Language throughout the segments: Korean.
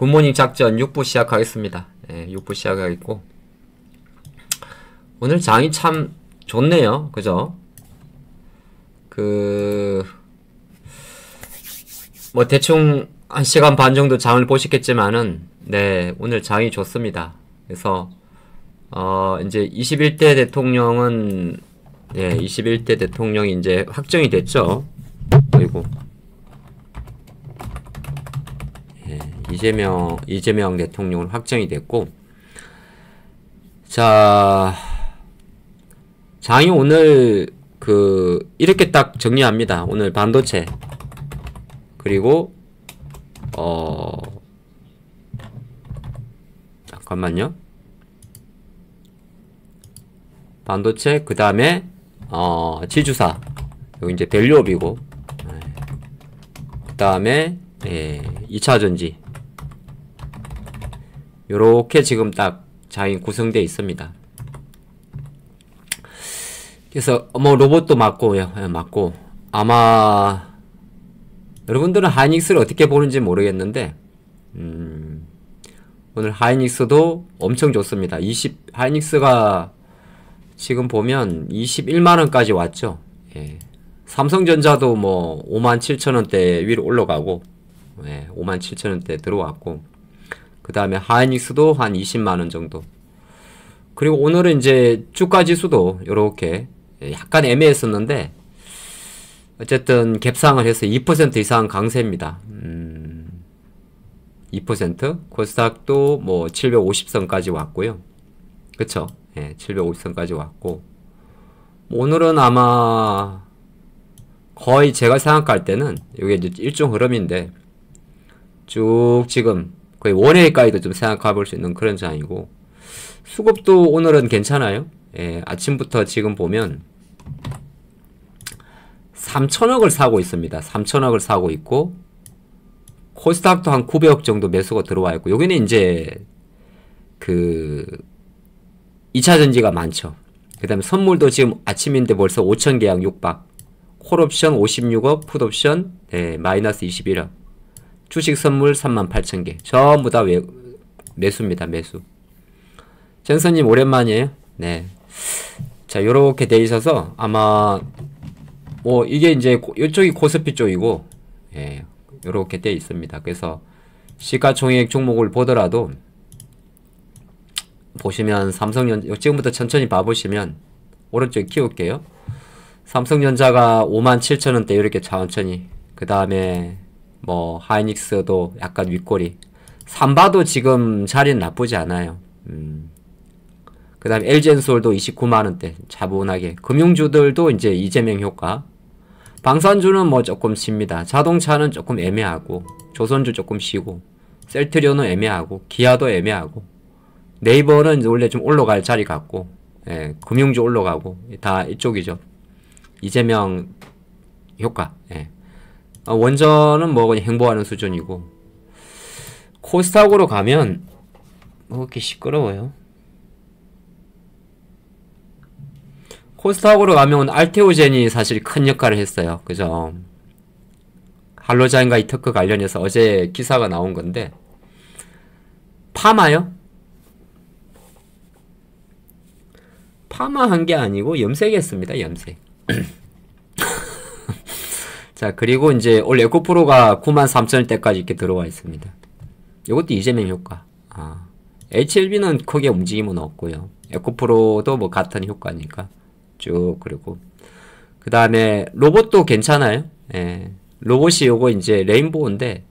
굿모닝 작전 6부 시작하겠습니다. 6부 시작하겠고, 오늘 장이 참 좋네요. 그죠? 뭐 대충 1시간 반 정도 장을 보셨겠지만은, 네, 오늘 장이 좋습니다. 그래서 이제 21대 대통령은, 21대 대통령이 이제 확정이 됐죠. 그리고 이재명 대통령은 확정이 됐고, 자, 장이 오늘 이렇게 딱 정리합니다. 오늘 반도체, 그리고 잠깐만요. 반도체, 그 다음에 지주사, 여기 이제 밸류업이고, 그 다음에 2차전지, 요렇게 지금 딱 장이 구성되어 있습니다. 그래서 뭐 로봇도 맞고요. 맞고, 아마 여러분들은 하이닉스를 어떻게 보는지 모르겠는데, 오늘 하이닉스도 엄청 좋습니다. 하이닉스가 지금 보면 21만원까지 왔죠. 삼성전자도 뭐 57,000원대 위로 올라가고, 57,000원대 들어왔고, 그 다음에 하이닉스도 한 20만원 정도. 그리고 오늘은 이제 주가지수도 요렇게 약간 애매했었는데, 어쨌든 갭상을 해서 2% 이상 강세입니다. 2%. 코스닥도 뭐 750선까지 왔고요. 그쵸? 750선까지 왔고, 오늘은 아마 거의 제가 생각할 때는 이게 이제 일종 흐름인데, 쭉 지금 거의 원회까지도 좀 생각해 볼 수 있는 그런 장이고, 수급도 오늘은 괜찮아요. 아침부터 지금 보면 3천억을 사고 있습니다. 3천억을 사고 있고, 코스닥도 한 900억 정도 매수가 들어와 있고, 여기는 이제 2차전지가 많죠. 그 다음에 선물도 지금 아침인데 벌써 5천 계약 6박, 콜옵션 56억, 풋옵션 마이너스 21억, 주식 선물 38,000개, 전부 다 매수입니다. 매수. 전선님 오랜만이에요. 네. 자, 요렇게 돼 있어서 아마 뭐 이게 이제 이쪽이 코스피 쪽이고, 요렇게 돼 있습니다. 그래서 시가총액 종목을 보더라도 보시면 삼성전자, 지금부터 천천히 봐보시면, 오른쪽에 키울게요. 삼성전자가 57,000원대 이렇게 천천히, 그 다음에 뭐 하이닉스도 약간 윗꼬리, 삼바도 지금 자리는 나쁘지 않아요. 그 다음에 LG엔솔도 29만원대 차분하게, 금융주들도 이제 이재명 효과, 방산주는 뭐 조금 쉽니다. 자동차는 조금 애매하고, 조선주 조금 쉬고, 셀트리온은 애매하고, 기아도 애매하고, 네이버는 원래 좀 올라갈 자리 같고, 금융주 올라가고, 다 이쪽이죠. 이재명 효과. 원전은 뭐 그냥 행보하는 수준이고, 코스닥으로 가면 뭐 이렇게 시끄러워요. 코스닥으로 가면 알테오젠이 사실 큰 역할을 했어요. 그죠? 할로자인과 이터크 관련해서 어제 기사가 나온 건데, 파마요? 파마한 게 아니고 염색했습니다. 염색. 자, 그리고 이제 올 에코프로가 93,000원대까지 이렇게 들어와 있습니다. 이것도 이재명 효과. HLB는 크게 움직임은 없고요. 에코프로도 뭐 같은 효과니까 쭉. 그리고 그 다음에 로봇도 괜찮아요. 로봇이 요거 이제 레인보우인데,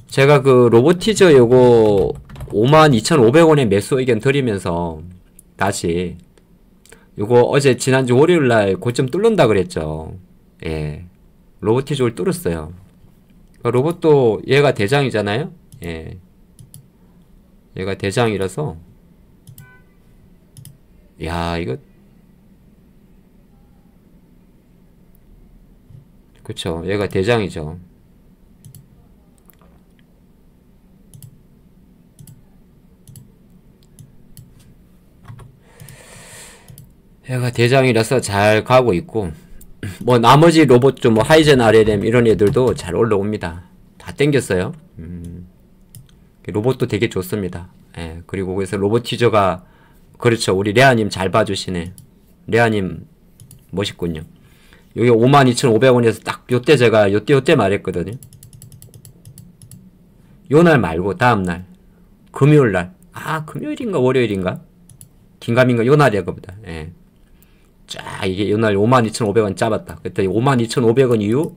제가 로보티저 요거 52,500원에 매수 의견 드리면서 다시 요거 어제 지난주 월요일날 고점 뚫는다 그랬죠. 로보티저를 뚫었어요. 로봇도 얘가 대장이잖아요. 얘가 대장이라서, 야, 이거 그쵸, 얘가 대장이죠. 얘가 대장이라서 잘 가고 있고, 뭐 나머지 로봇 좀 뭐 하이젠 RLM 이런 애들도 잘 올라옵니다. 다 땡겼어요. 로봇도 되게 좋습니다. 예, 그리고 그래서 로보티저가 그렇죠. 우리 레아님 잘 봐주시네. 레아님 멋있군요. 여기 52,500원에서 딱 요때 제가 요때 말했거든요. 요날 말고 다음날 금요일날 금요일인가 월요일인가 긴가민가 요날이야 그보다. 예. 쫙 이게 요날 52,500원 잡았다. 그때 52,500원 이후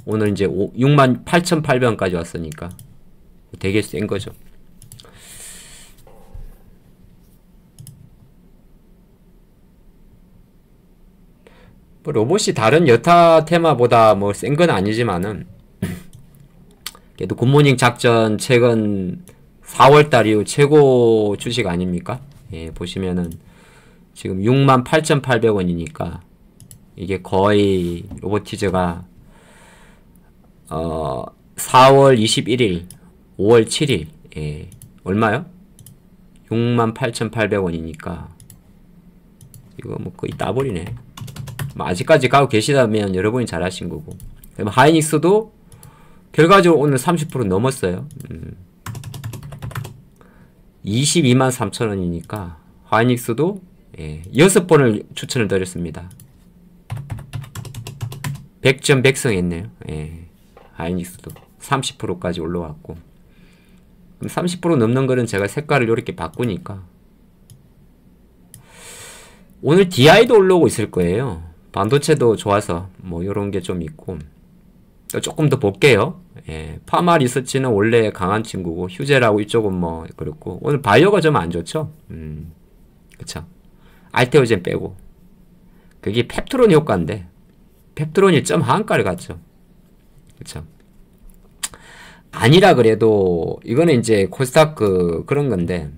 오늘 이제 68,800원까지 왔으니까 되게 센 거죠. 뭐 로봇이 다른 여타 테마보다 뭐 센 건 아니지만은 그래도 굿모닝 작전 최근 4월달 이후 최고 주식 아닙니까? 예, 보시면은 지금 68,800원이니까 이게 거의 로보티즈가 4월 21일 5월 7일 예, 얼마요? 68,800원이니까 이거 뭐 거의 따버리네. 뭐 아직까지 가고 계시다면 여러분이 잘하신 거고. 하이닉스도 결과적으로 오늘 30% 넘었어요. 223,000원이니까 하이닉스도 예, 6번을 추천을 드렸습니다. 100점 100승 했네요. 예, 하이닉스도 30%까지 올라왔고, 그럼 30% 넘는 거는 제가 색깔을 이렇게 바꾸니까 오늘 DI도 올라오고 있을 거예요. 반도체도 좋아서 뭐 요런 게 좀 있고, 조금 더 볼게요. 예, 파마 리서치는 원래 강한 친구고 휴젤하고 이쪽은 뭐 그렇고, 오늘 바이오가 좀 안 좋죠. 그쵸. 알테오젠 빼고 그게 펩트론 효과인데 펩트론이 점 하한가를 갔죠. 그쵸. 아니라 그래도 이거는 이제 코스닥 그런 건데,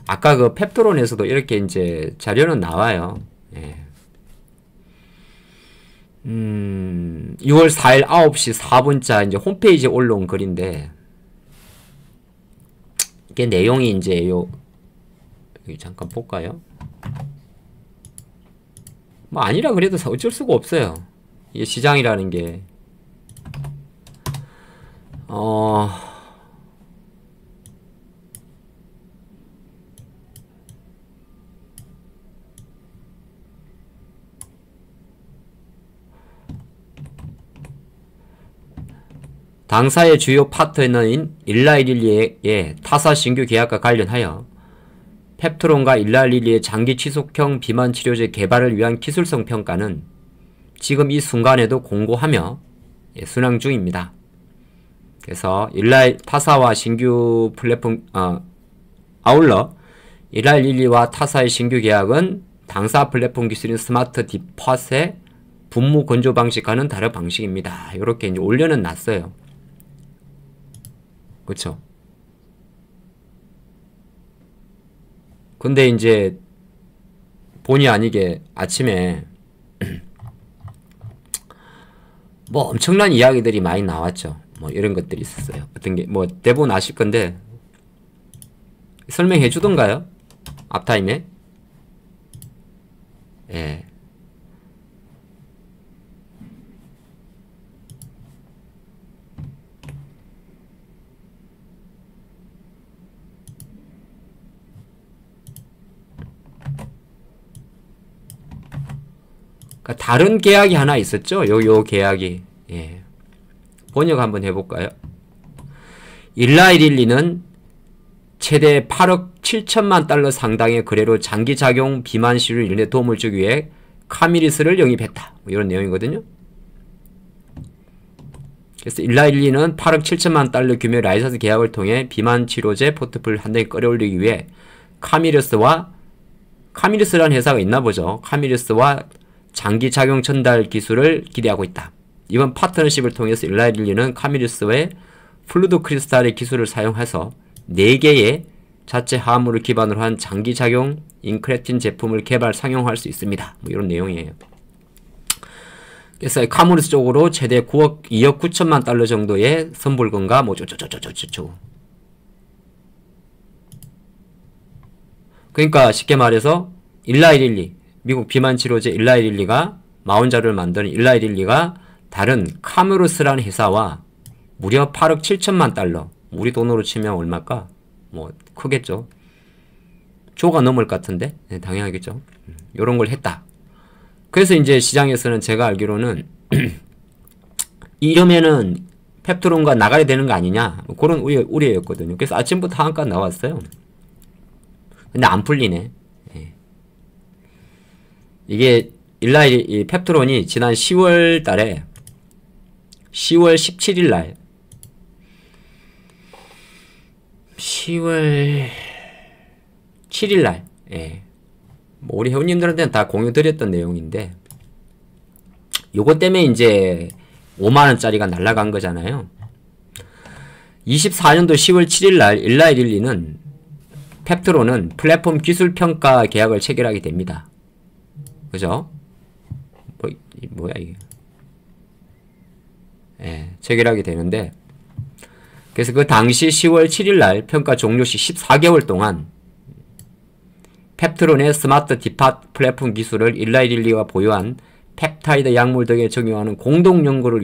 아까 그 펩트론에서도 이렇게 이제 자료는 나와요. 예. 6월 4일 9시 4분자 이제 홈페이지에 올라온 글인데, 이게 내용이 이제 여기 잠깐 볼까요? 뭐 아니라 그래도 어쩔 수가 없어요. 이게 시장이라는 게 당사의 주요 파트너인 일라이릴리의 타사 신규 계약과 관련하여 펩트론과 일라이릴리의 장기 지속형 비만 치료제 개발을 위한 기술성 평가는 지금 이 순간에도 공고하며 순항 중입니다. 그래서 타사와 신규 플랫폼 아울러 일라이릴리와 타사의 신규 계약은 당사 플랫폼 기술인 스마트 딥팟의 분무 건조 방식과는 다른 방식입니다. 이렇게 이제 올려는 놨어요. 그쵸? 근데 이제 본의 아니게 아침에 뭐 엄청난 이야기들이 많이 나왔죠. 뭐 이런 것들이 있었어요. 어떤 게 뭐 대부분 아실 건데 설명해 주던가요? 앞타임에? 예. 다른 계약이 하나 있었죠. 요 계약이. 예. 번역 한번 해볼까요? 일라이릴리는 최대 8억 7천만 달러 상당의 거래로 장기작용 비만 치료를 이루는 데 도움을 주기 위해 카미리스를 영입했다. 뭐 이런 내용이거든요. 그래서 일라이릴리는 8억 7천만 달러 규모의 라이선스 계약을 통해 비만 치료제 포트폴리오를 한 단계 끌어올리기 위해 카미리스라는 회사가 있나 보죠. 카미리스와 장기작용 전달 기술을 기대하고 있다. 이번 파트너십을 통해서 일라이릴리는 카미리스의 플루드 크리스탈의 기술을 사용해서 4개의 자체 화합물을 기반으로 한 장기작용 인크레틴 제품을 개발 상용할 수 있습니다. 뭐 이런 내용이에요. 그래서 카미리스 쪽으로 최대 2억 9천만 달러 정도의 선불금과 뭐 쪼쪼쪼쪼쪼쪼. 그러니까 쉽게 말해서 일라이릴리, 미국 비만 치료제 일라이릴리가 마운자를 만드는 일라이릴리가 다른 카미리스라는 회사와 무려 8억 7천만 달러 우리 돈으로 치면 얼마일까? 뭐 크겠죠. 조가 넘을 것 같은데 네, 당연하겠죠. 요런 걸 했다. 그래서 이제 시장에서는 제가 알기로는 이러면은 펩트론과 나가야 되는 거 아니냐 뭐 그런 우려였거든요. 그래서 아침부터 하한가 나왔어요. 근데 안 풀리네. 예. 이게 이 펩트론이 지난 10월 달에 10월 17일 날 10월 7일 날 예. 뭐 우리 회원님들한테는 다 공유 드렸던 내용인데 요거 때문에 이제 5만원짜리가 날라간 거잖아요. 24년도 10월 7일 날 일라이릴리는 펩트론은 플랫폼 기술 평가 계약을 체결하게 됩니다. 그죠? 뭐야 이게? 예, 체결하게 되는데 그래서 그 당시 10월 7일 날 평가 종료 시 14개월 동안 펩트론의 스마트 디팟 플랫폼 기술을 일라이릴리가 보유한 펩타이드 약물 등에 적용하는 공동 연구를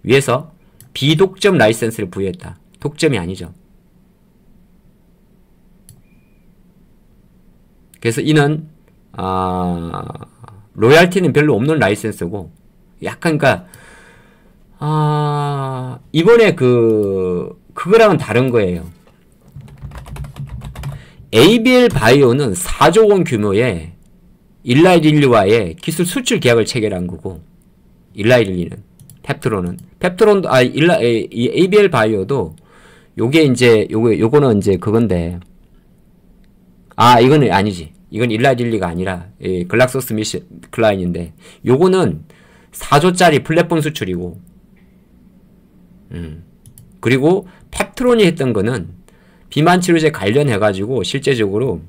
위해서 비독점 라이센스를 부여했다. 독점이 아니죠. 그래서 이는 로얄티는 별로 없는 라이센스고 약간 그러니까 이번에 그거랑은 다른 거예요. ABL 바이오는 4조 원 규모의 일라이릴리와의 기술 수출 계약을 체결한 거고 일라이릴리는 펩트론도 이 ABL 바이오도 요게 이제 요거는 이제 그건데 이거는 아니지. 이건 일라이릴리가 아니라 글락소스미스클라인인데 요거는 4조짜리 플랫폼 수출이고 그리고 펩트론이 했던 거는 비만 치료제 관련해가지고 실제적으로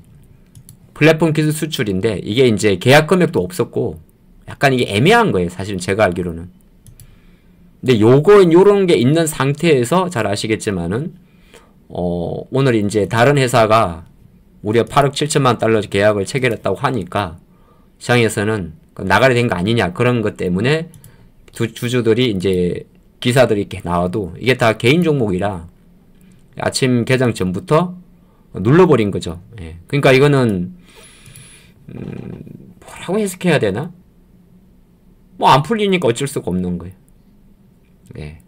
플랫폼 기술 수출인데 이게 이제 계약 금액도 없었고 약간 이게 애매한 거예요. 사실은 제가 알기로는. 근데 요런 게 있는 상태에서 잘 아시겠지만은 오늘 이제 다른 회사가 우리가 8억 7천만 달러 계약을 체결했다고 하니까 시장에서는 나가야 된 거 아니냐 그런 것 때문에 주주들이 이제 기사들이 이렇게 나와도 이게 다 개인 종목이라 아침 개장 전부터 눌러버린 거죠. 예. 그러니까 이거는 뭐라고 해석해야 되나? 뭐 안 풀리니까 어쩔 수가 없는 거예요. 예.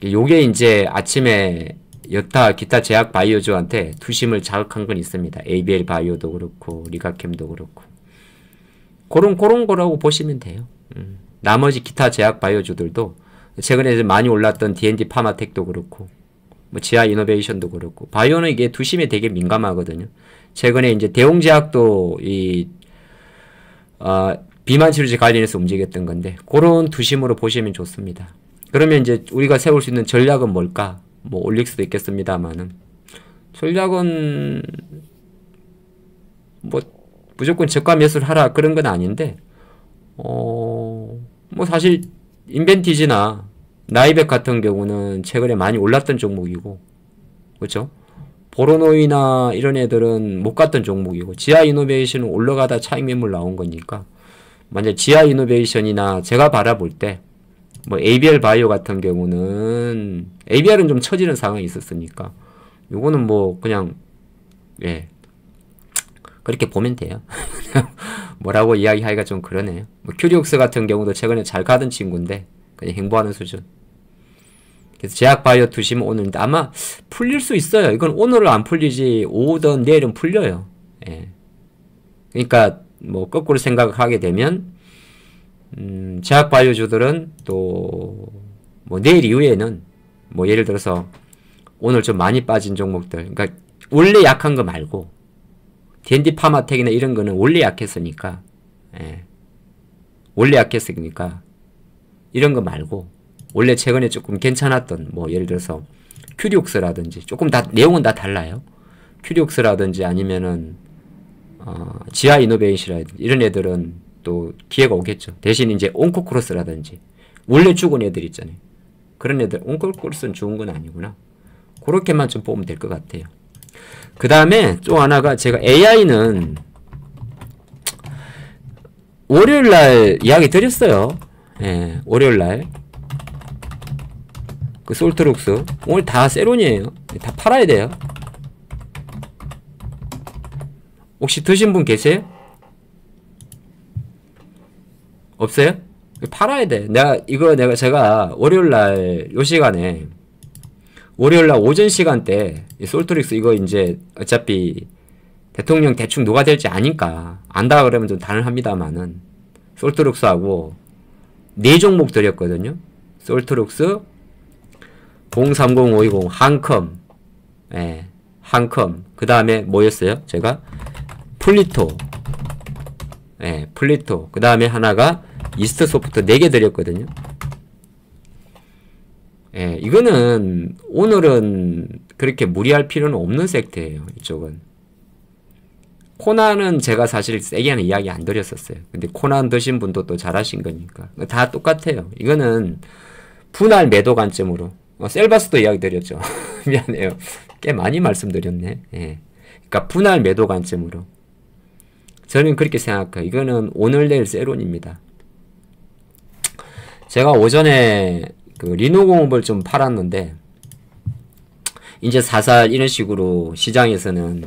요게 이제 아침에 여타 기타 제약 바이오주한테 투심을 자극한 건 있습니다. ABL 바이오도 그렇고 리가캠도 그렇고 그런 거라고 보시면 돼요. 나머지 기타 제약 바이오주들도 최근에 많이 올랐던 D&D 파마텍도 그렇고 뭐 지하 이노베이션도 그렇고 바이오는 이게 투심에 되게 민감하거든요. 최근에 이제 대웅제약도 비만 치료제 관련해서 움직였던 건데 그런 투심으로 보시면 좋습니다. 그러면 이제 우리가 세울 수 있는 전략은 뭘까? 뭐 올릴 수도 있겠습니다만은 전략은 뭐 무조건 저가 매수를 하라 그런 건 아닌데 뭐 사실 인벤티지나 나이백 같은 경우는 최근에 많이 올랐던 종목이고 그렇죠? 보로노이나 이런 애들은 못 갔던 종목이고 지하 이노베이션은 올라가다 차익 매물 나온 거니까 만약 지하 이노베이션이나 제가 바라볼 때 뭐 ABL 바이오 같은 경우는 ABL은 좀 처지는 상황이 있었으니까 요거는 뭐 그냥 예 그렇게 보면 돼요. 뭐라고 이야기하기가 좀 그러네요. 뭐 큐리옥스 같은 경우도 최근에 잘 가던 친구인데 그냥 행보하는 수준. 그래서 제약 바이오 투심 오늘 아마 풀릴 수 있어요. 이건 오늘은 안 풀리지 오후든 내일은 풀려요. 예. 그러니까 뭐 거꾸로 생각하게 되면 제약 바이오주들은 또 뭐 내일 이후에는 뭐 예를 들어서 오늘 좀 많이 빠진 종목들 그러니까 원래 약한 거 말고 D&D 파마텍이나 이런 거는 원래 약했으니까 예. 원래 약했으니까 이런 거 말고 원래 최근에 조금 괜찮았던 뭐 예를 들어서 큐리옥스라든지 조금 다 내용은 다 달라요. 큐리옥스라든지 아니면은 지하 이노베이션이라든지 이런 애들은 또 기회가 오겠죠. 대신 이제 온코크로스라든지 원래 죽은 애들 있잖아요. 그런 애들 온코크로스는 죽은 건 아니구나. 그렇게만 좀 보면 될 것 같아요. 그 다음에 또 하나가 제가 AI는 월요일날 이야기 드렸어요. 예, 월요일날 그 솔트룩스 오늘 다 세론이에요. 다 팔아야 돼요. 혹시 드신 분 계세요? 없어요? 팔아야 돼. 제가 월요일날 요 시간에 월요일날 오전 시간대 솔트룩스 이거 이제 어차피 대통령 대충 누가 될지 아니까 안다 그러면 좀 단언합니다만은 솔트룩스하고 4종목 드렸거든요. 솔트룩스 030520 한컴, 예, 한컴. 그 다음에 뭐였어요? 제가 플리토, 예, 플리토. 그 다음에 하나가 이스트 소프트 4개 드렸거든요. 예, 이거는 오늘은 그렇게 무리할 필요는 없는 섹트예요. 이쪽은. 코난은 제가 사실 세게 하는 이야기 안 드렸었어요. 근데 코난 드신 분도 또 잘하신 거니까. 다 똑같아요. 이거는 분할 매도 관점으로. 셀바스도 이야기 드렸죠. 미안해요. 꽤 많이 말씀드렸네. 예. 그러니까 분할 매도 관점으로. 저는 그렇게 생각해요. 이거는 오늘 내일 세론입니다. 제가 오전에 그 리노공업을 좀 팔았는데 이제 사살 이런 식으로 시장에서는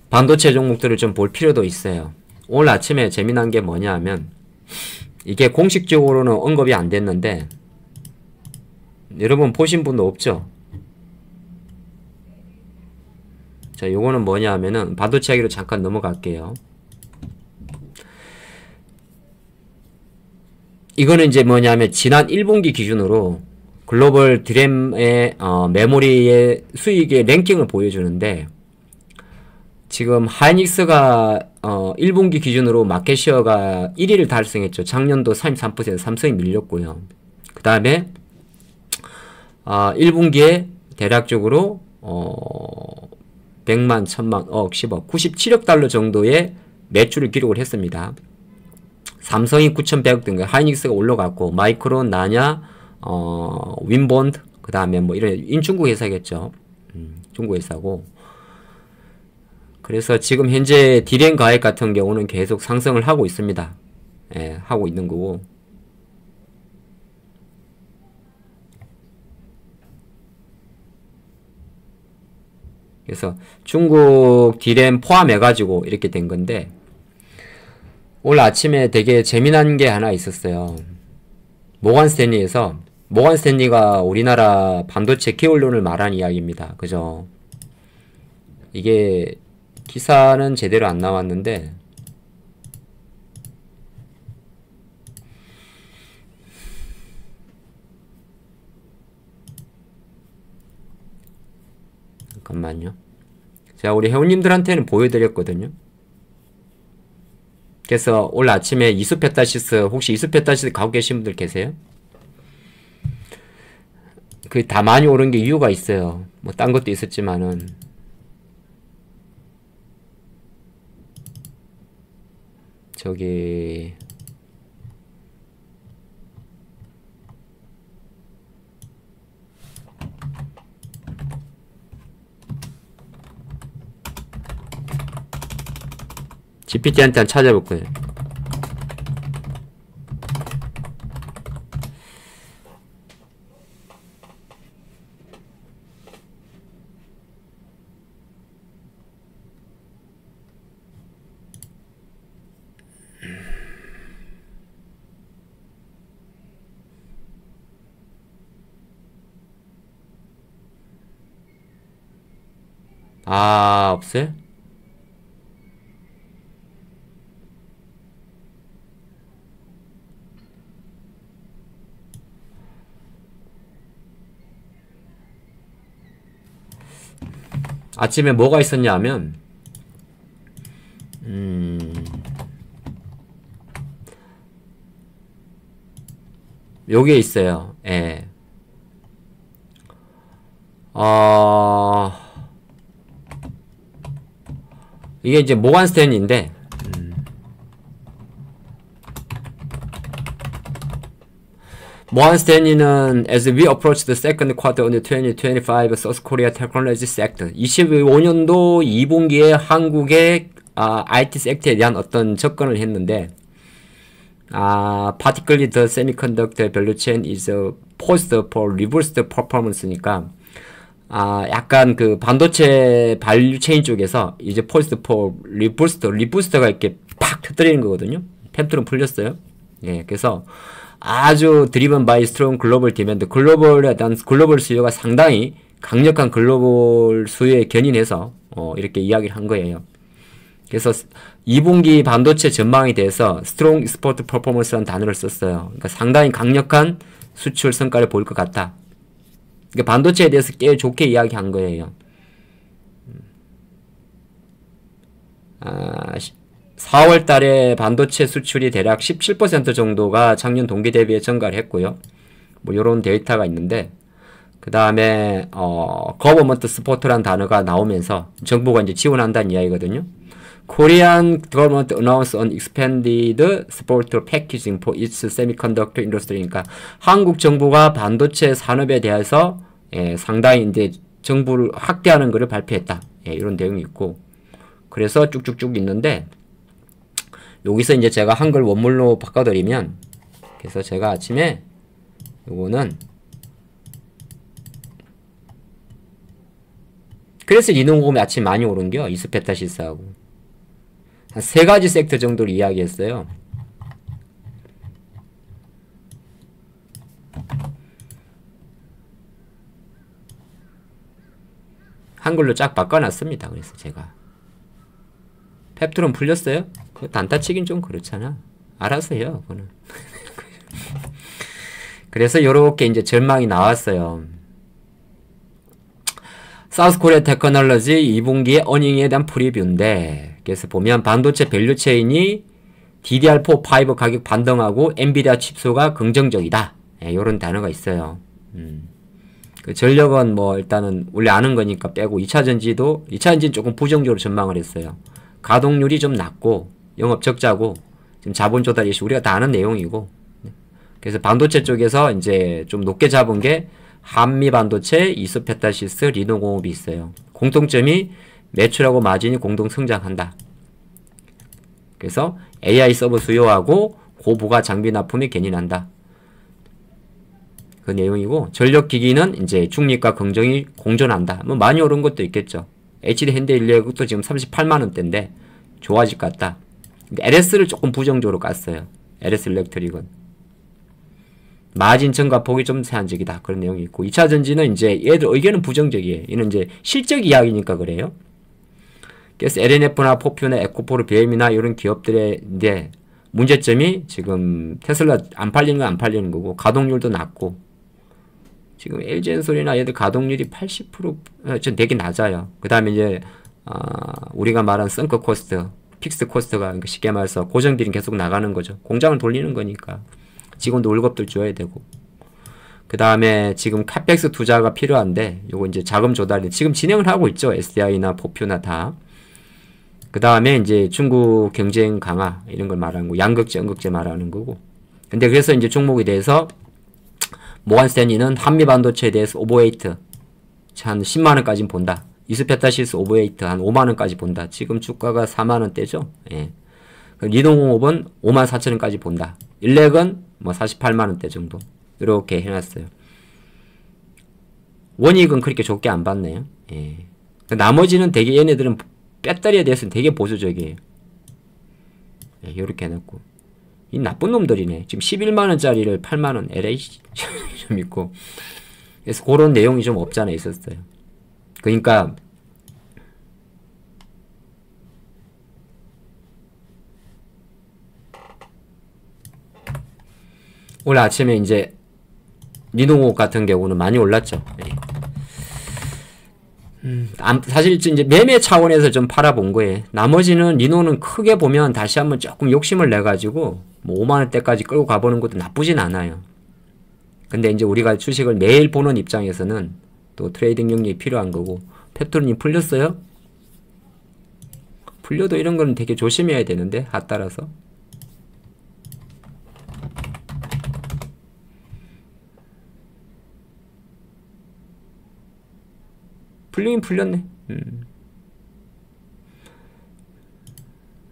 반도체 종목들을 좀 볼 필요도 있어요. 오늘 아침에 재미난 게 뭐냐 하면 이게 공식적으로는 언급이 안 됐는데 여러분 보신 분도 없죠? 자, 요거는 뭐냐 하면은 반도체 이야기로 잠깐 넘어갈게요. 이거는 이제 뭐냐면 지난 1분기 기준으로 글로벌 드램의 메모리의 수익의 랭킹을 보여주는데 지금 하이닉스가 1분기 기준으로 마켓시어가 1위를 달성했죠. 작년도 33% 삼성이 밀렸고요. 그 다음에 1분기에 대략적으로 100만, 1000만, 억, 10억, 97억 달러 정도의 매출을 기록을 했습니다. 삼성이 9,100억 등 하이닉스가 올라갔고 마이크론, 나냐, 윈본드, 그 다음에 뭐 이런 중국 회사겠죠. 중국 회사고. 그래서 지금 현재 디램 가액 같은 경우는 계속 상승을 하고 있습니다. 예, 하고 있는 거고. 그래서 중국 디램 포함해가지고 이렇게 된 건데, 오늘 아침에 되게 재미난 게 하나 있었어요. 모건 스탠리에서, 모건 스탠리가 우리나라 반도체 기울론을 말한 이야기입니다. 그죠? 이게 기사는 제대로 안 나왔는데, 잠깐만요. 제가 우리 회원님들한테는 보여드렸거든요. 그래서 오늘 아침에 이수페타시스, 혹시 이수페타시스 갖고 계신 분들 계세요? 그 다 많이 오른 게 이유가 있어요. 뭐 딴 것도 있었지만은 저기 GPT한테 한번 찾아볼 거예요. 아, 없어요? 아침에 뭐가 있었냐 하면 요게 있어요. 예. 이게 이제 모건 스탠리인데 모건 스탠리는 as we approach the second quarter of the 2025 South Korea technology sector 25년도 2분기에 한국의 IT 섹터에 대한 어떤 접근을 했는데 particularly the semiconductor value chain is post for reversed performance니까 약간 그 반도체 value chain 쪽에서 이제 post for reversed, 가 이렇게 팍 터뜨리는 거거든요. 팹토론 풀렸어요. 예, 그래서 아주 driven by strong global demand, 글로벌에 대한 글로벌 수요가 상당히 강력한 글로벌 수요에 견인해서 이렇게 이야기를 한 거예요. 그래서 2분기 반도체 전망에 대해서 strong export performance라는 단어를 썼어요. 그러니까 상당히 강력한 수출 성과를 보일 것 같다. 그러니까 반도체에 대해서 꽤 좋게 이야기한 거예요. 4월 달에 반도체 수출이 대략 17% 정도가 작년 동기 대비에 증가를 했고요. 뭐 요런 데이터가 있는데, 그 다음에 government support라는 단어가 나오면서 정부가 이제 지원한다는 이야기거든요. Korean government announced an expanded support packaging for its semiconductor industry니까 한국 정부가 반도체 산업에 대해서 상당히 이제 정부를 확대하는 것을 발표했다. 이런 내용이 있고, 그래서 쭉쭉쭉 있는데, 여기서 이제 제가 한글 원문로 바꿔드리면, 그래서 제가 아침에 요거는 그래서 리노공업이 아침 많이 오른겨. 이스페타시스하고 한 3가지 섹터 정도를 이야기했어요. 한글로 쫙 바꿔놨습니다. 그래서 제가 펩트론 풀렸어요? 그 단타치긴 좀 그렇잖아. 알아서 해요. 그거는. 그래서 요렇게 이제 전망이 나왔어요. 사우스코리아 테크놀로지 2분기의 어닝에 대한 프리뷰인데, 그래서 보면 반도체 밸류체인이 DDR4, 5 가격 반등하고 엔비디아 칩소가 긍정적이다. 요런 단어가 있어요. 그 전력은 뭐 일단은 원래 아는 거니까 빼고 2차전지는 조금 부정적으로 전망을 했어요. 가동률이 좀 낮고 영업 적자고 지금 자본 조달 이슈 우리가 다 아는 내용이고, 그래서 반도체 쪽에서 이제 좀 높게 잡은 게 한미 반도체, 이스페타시스, 리노공업이 있어요. 공통점이 매출하고 마진이 공동 성장한다. 그래서 AI 서버 수요하고 고부가 장비 납품이 견인한다. 그 내용이고, 전력기기는 이제 중립과 긍정이 공존한다. 뭐 많이 오른 것도 있겠죠. HD 핸드일렉도 지금 38만원대인데 좋아질 것 같다. LS를 조금 부정적으로 깠어요. LS 일렉트릭은 마진 증가폭이 좀 제한적이다. 그런 내용이 있고, 2차전지는 이제 얘들 의견은 부정적이에요. 이는 이제 실적 이야기니까 그래요. 그래서 LNF나 포퓨나 에코포르, BM이나 이런 기업들의 이제 문제점이 지금 테슬라 안 팔리는 건 안 팔리는 거고, 가동률도 낮고, 지금 LG엔솔이나 얘들 가동률이 80% 좀 되게 낮아요. 그 다음에 이제 우리가 말한 썬크 코스트, 픽스 코스트가 쉽게 말해서 고정비는 계속 나가는 거죠. 공장을 돌리는 거니까 직원도 월급들 줘야 되고, 그 다음에 지금 카펙스 투자가 필요한데 요거 이제 자금 조달이 지금 진행을 하고 있죠. SDI나 포퓨나 다. 그 다음에 이제 중국 경쟁 강화 이런 걸 말하는 거, 양극재, 음극재 말하는 거고. 근데 그래서 이제 종목에 대해서 모건 스탠리는 한미 반도체에 대해서 오버웨이트 한 10만원까지 본다. 이스페타시스 오버웨이트 한 5만원까지 본다. 지금 주가가 4만원대죠. 예. 리노공업은 54,000원까지 본다. 일렉은 뭐 48만원대 정도. 이렇게 해놨어요. 원익은 그렇게 좋게 안 봤네요. 예. 나머지는 되게 얘네들은 배터리에 대해서는 되게 보수적이에요. 예, 이렇게 해놨고. 이 나쁜 놈들이네. 지금 11만원짜리를 8만원 LA 좀 있고. 그래서 그런 내용이 좀 없잖아 있었어요. 그러니까 오늘 아침에 이제 리노공업 같은 경우는 많이 올랐죠. 사실 이제 매매 차원에서 좀 팔아본 거예요. 나머지는 리노는 크게 보면 다시 한번 조금 욕심을 내가지고 뭐 5만원대까지 끌고 가보는 것도 나쁘진 않아요. 근데 이제 우리가 주식을 매일 보는 입장에서는 또 트레이딩 능력이 필요한 거고. 펩토론이 풀렸어요? 풀려도 이런 거는 되게 조심해야 되는데, 하 따라서. 풀리긴 풀렸네.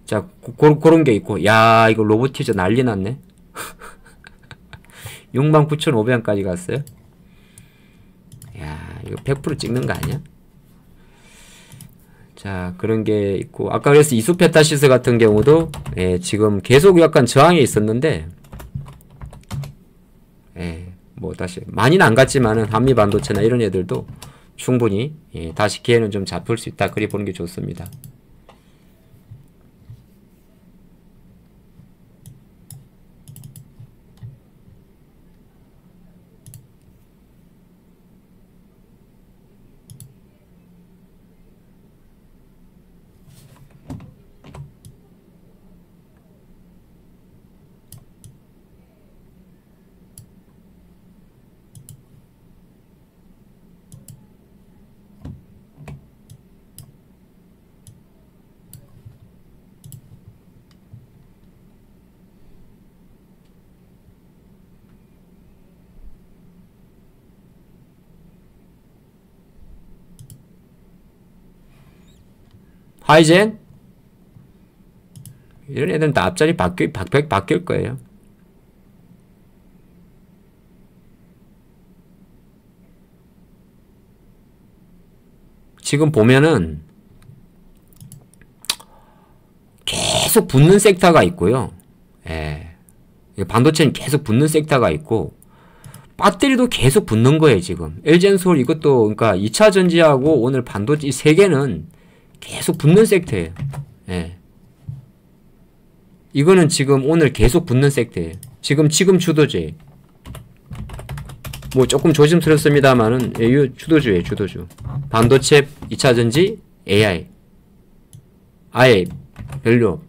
자, 그런 게 있고. 야, 이거 로보티저 난리 났네. 69,500원까지 갔어요. 야, 이거 100% 찍는 거 아니야? 자, 그런 게 있고, 아까 그래서 이수페타시스 같은 경우도, 예, 지금 계속 약간 저항에 있었는데, 예, 뭐 다시, 많이는 안 갔지만은, 한미반도체나 이런 애들도 충분히, 예, 다시 기회는 좀 잡을 수 있다. 그리 보는 게 좋습니다. 하이젠? 이런 애들은 다 앞자리 바뀔 거예요. 지금 보면은 계속 붙는 섹터가 있고요. 예. 반도체는 계속 붙는 섹터가 있고, 배터리도 계속 붙는 거예요, 지금. LG엔솔 이것도, 그러니까 2차 전지하고 오늘 반도체 이 세 개는 계속 붙는 섹터예요. 예. 이거는 지금 오늘 계속 붙는 섹터예요. 지금 주도주예요. 뭐 조금 조심스럽습니다만은 이 주도주예요, 주도주. 반도체, 2차 전지, AI. 아예 별로.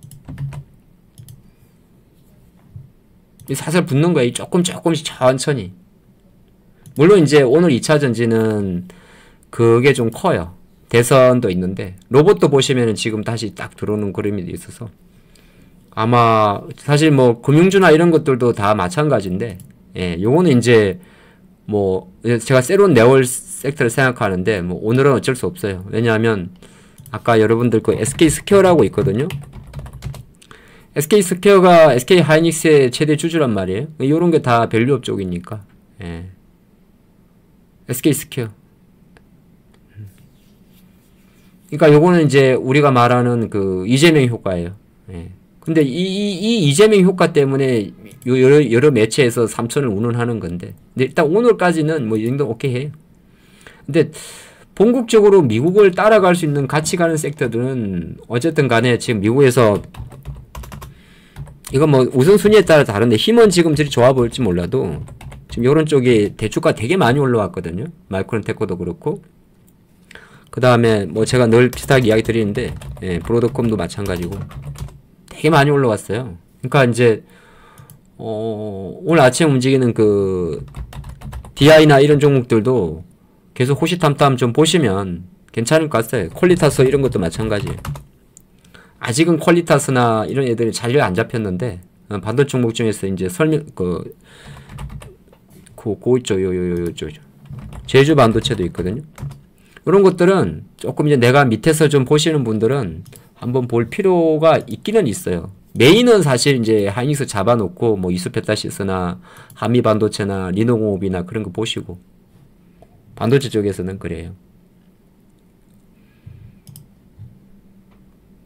사슬 붙는 거예요. 조금씩 천천히. 물론 이제 오늘 2차 전지는 그게 좀 커요. 대선도 있는데 로봇도 보시면은 지금 다시 딱 들어오는 그림이 있어서 아마 사실 뭐 금융주나 이런 것들도 다 마찬가지인데, 예, 요거는 이제 뭐 제가 새로운 네월 섹터를 생각하는데 뭐 오늘은 어쩔 수 없어요. 왜냐하면 아까 여러분들 그 SK 스퀘어라고 있거든요. SK 스퀘어가 SK 하이닉스의 최대 주주란 말이에요. 요런 게 다 밸류업 쪽이니까. 예. SK 스퀘어. 그러니까 요거는 이제 우리가 말하는 그 이재명 효과예요. 예. 근데 이 이재명 효과 때문에 여러 매체에서 3천을 운운하는 건데, 근데 일단 오늘까지는 뭐 이 정도 오케이 해요. 근데 본국적으로 미국을 따라갈 수 있는 같이 가는 섹터들은 어쨌든 간에 지금 미국에서 이건 뭐 우선순위에 따라 다른데 힘은 지금 저리 좋아 보일지 몰라도 지금 요런 쪽에 대주가 되게 많이 올라왔거든요. 마이크론 테크도 그렇고. 그 다음에 뭐 제가 늘 비슷하게 이야기 드리는데, 예, 브로드콤도 마찬가지고 되게 많이 올라왔어요. 그러니까 이제 오늘 아침에 움직이는 그 DI나 이런 종목들도 계속 호시탐탐 좀 보시면 괜찮을 것 같아요. 퀄리타스 이런 것도 마찬가지예요. 아직은 퀄리타스나 이런 애들이 잘 안 잡혔는데, 반도체 종목 중에서 이제 제주 반도체도 있거든요. 이런 것들은 조금 이제 내가 밑에서 좀 보시는 분들은 한번 볼 필요가 있기는 있어요. 메인은 사실 이제 하이닉스 잡아놓고 뭐 이수페타시스나 한미 반도체나 리노공업이나 그런 거 보시고, 반도체 쪽에서는 그래요.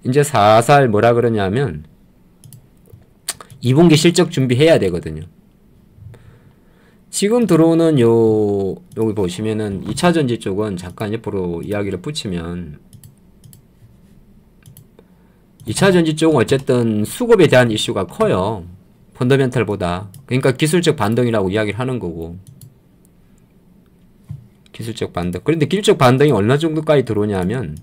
이제 살살 뭐라 그러냐면 2분기 실적 준비해야 되거든요. 지금 들어오는 여기 보시면은 2차 전지 쪽은 잠깐 옆으로 이야기를 붙이면 2차 전지 쪽은 어쨌든 수급에 대한 이슈가 커요. 펀더멘탈보다. 그러니까 기술적 반등이라고 이야기를 하는 거고. 기술적 반등. 그런데 기술적 반등이 얼마 정도까지 들어오냐면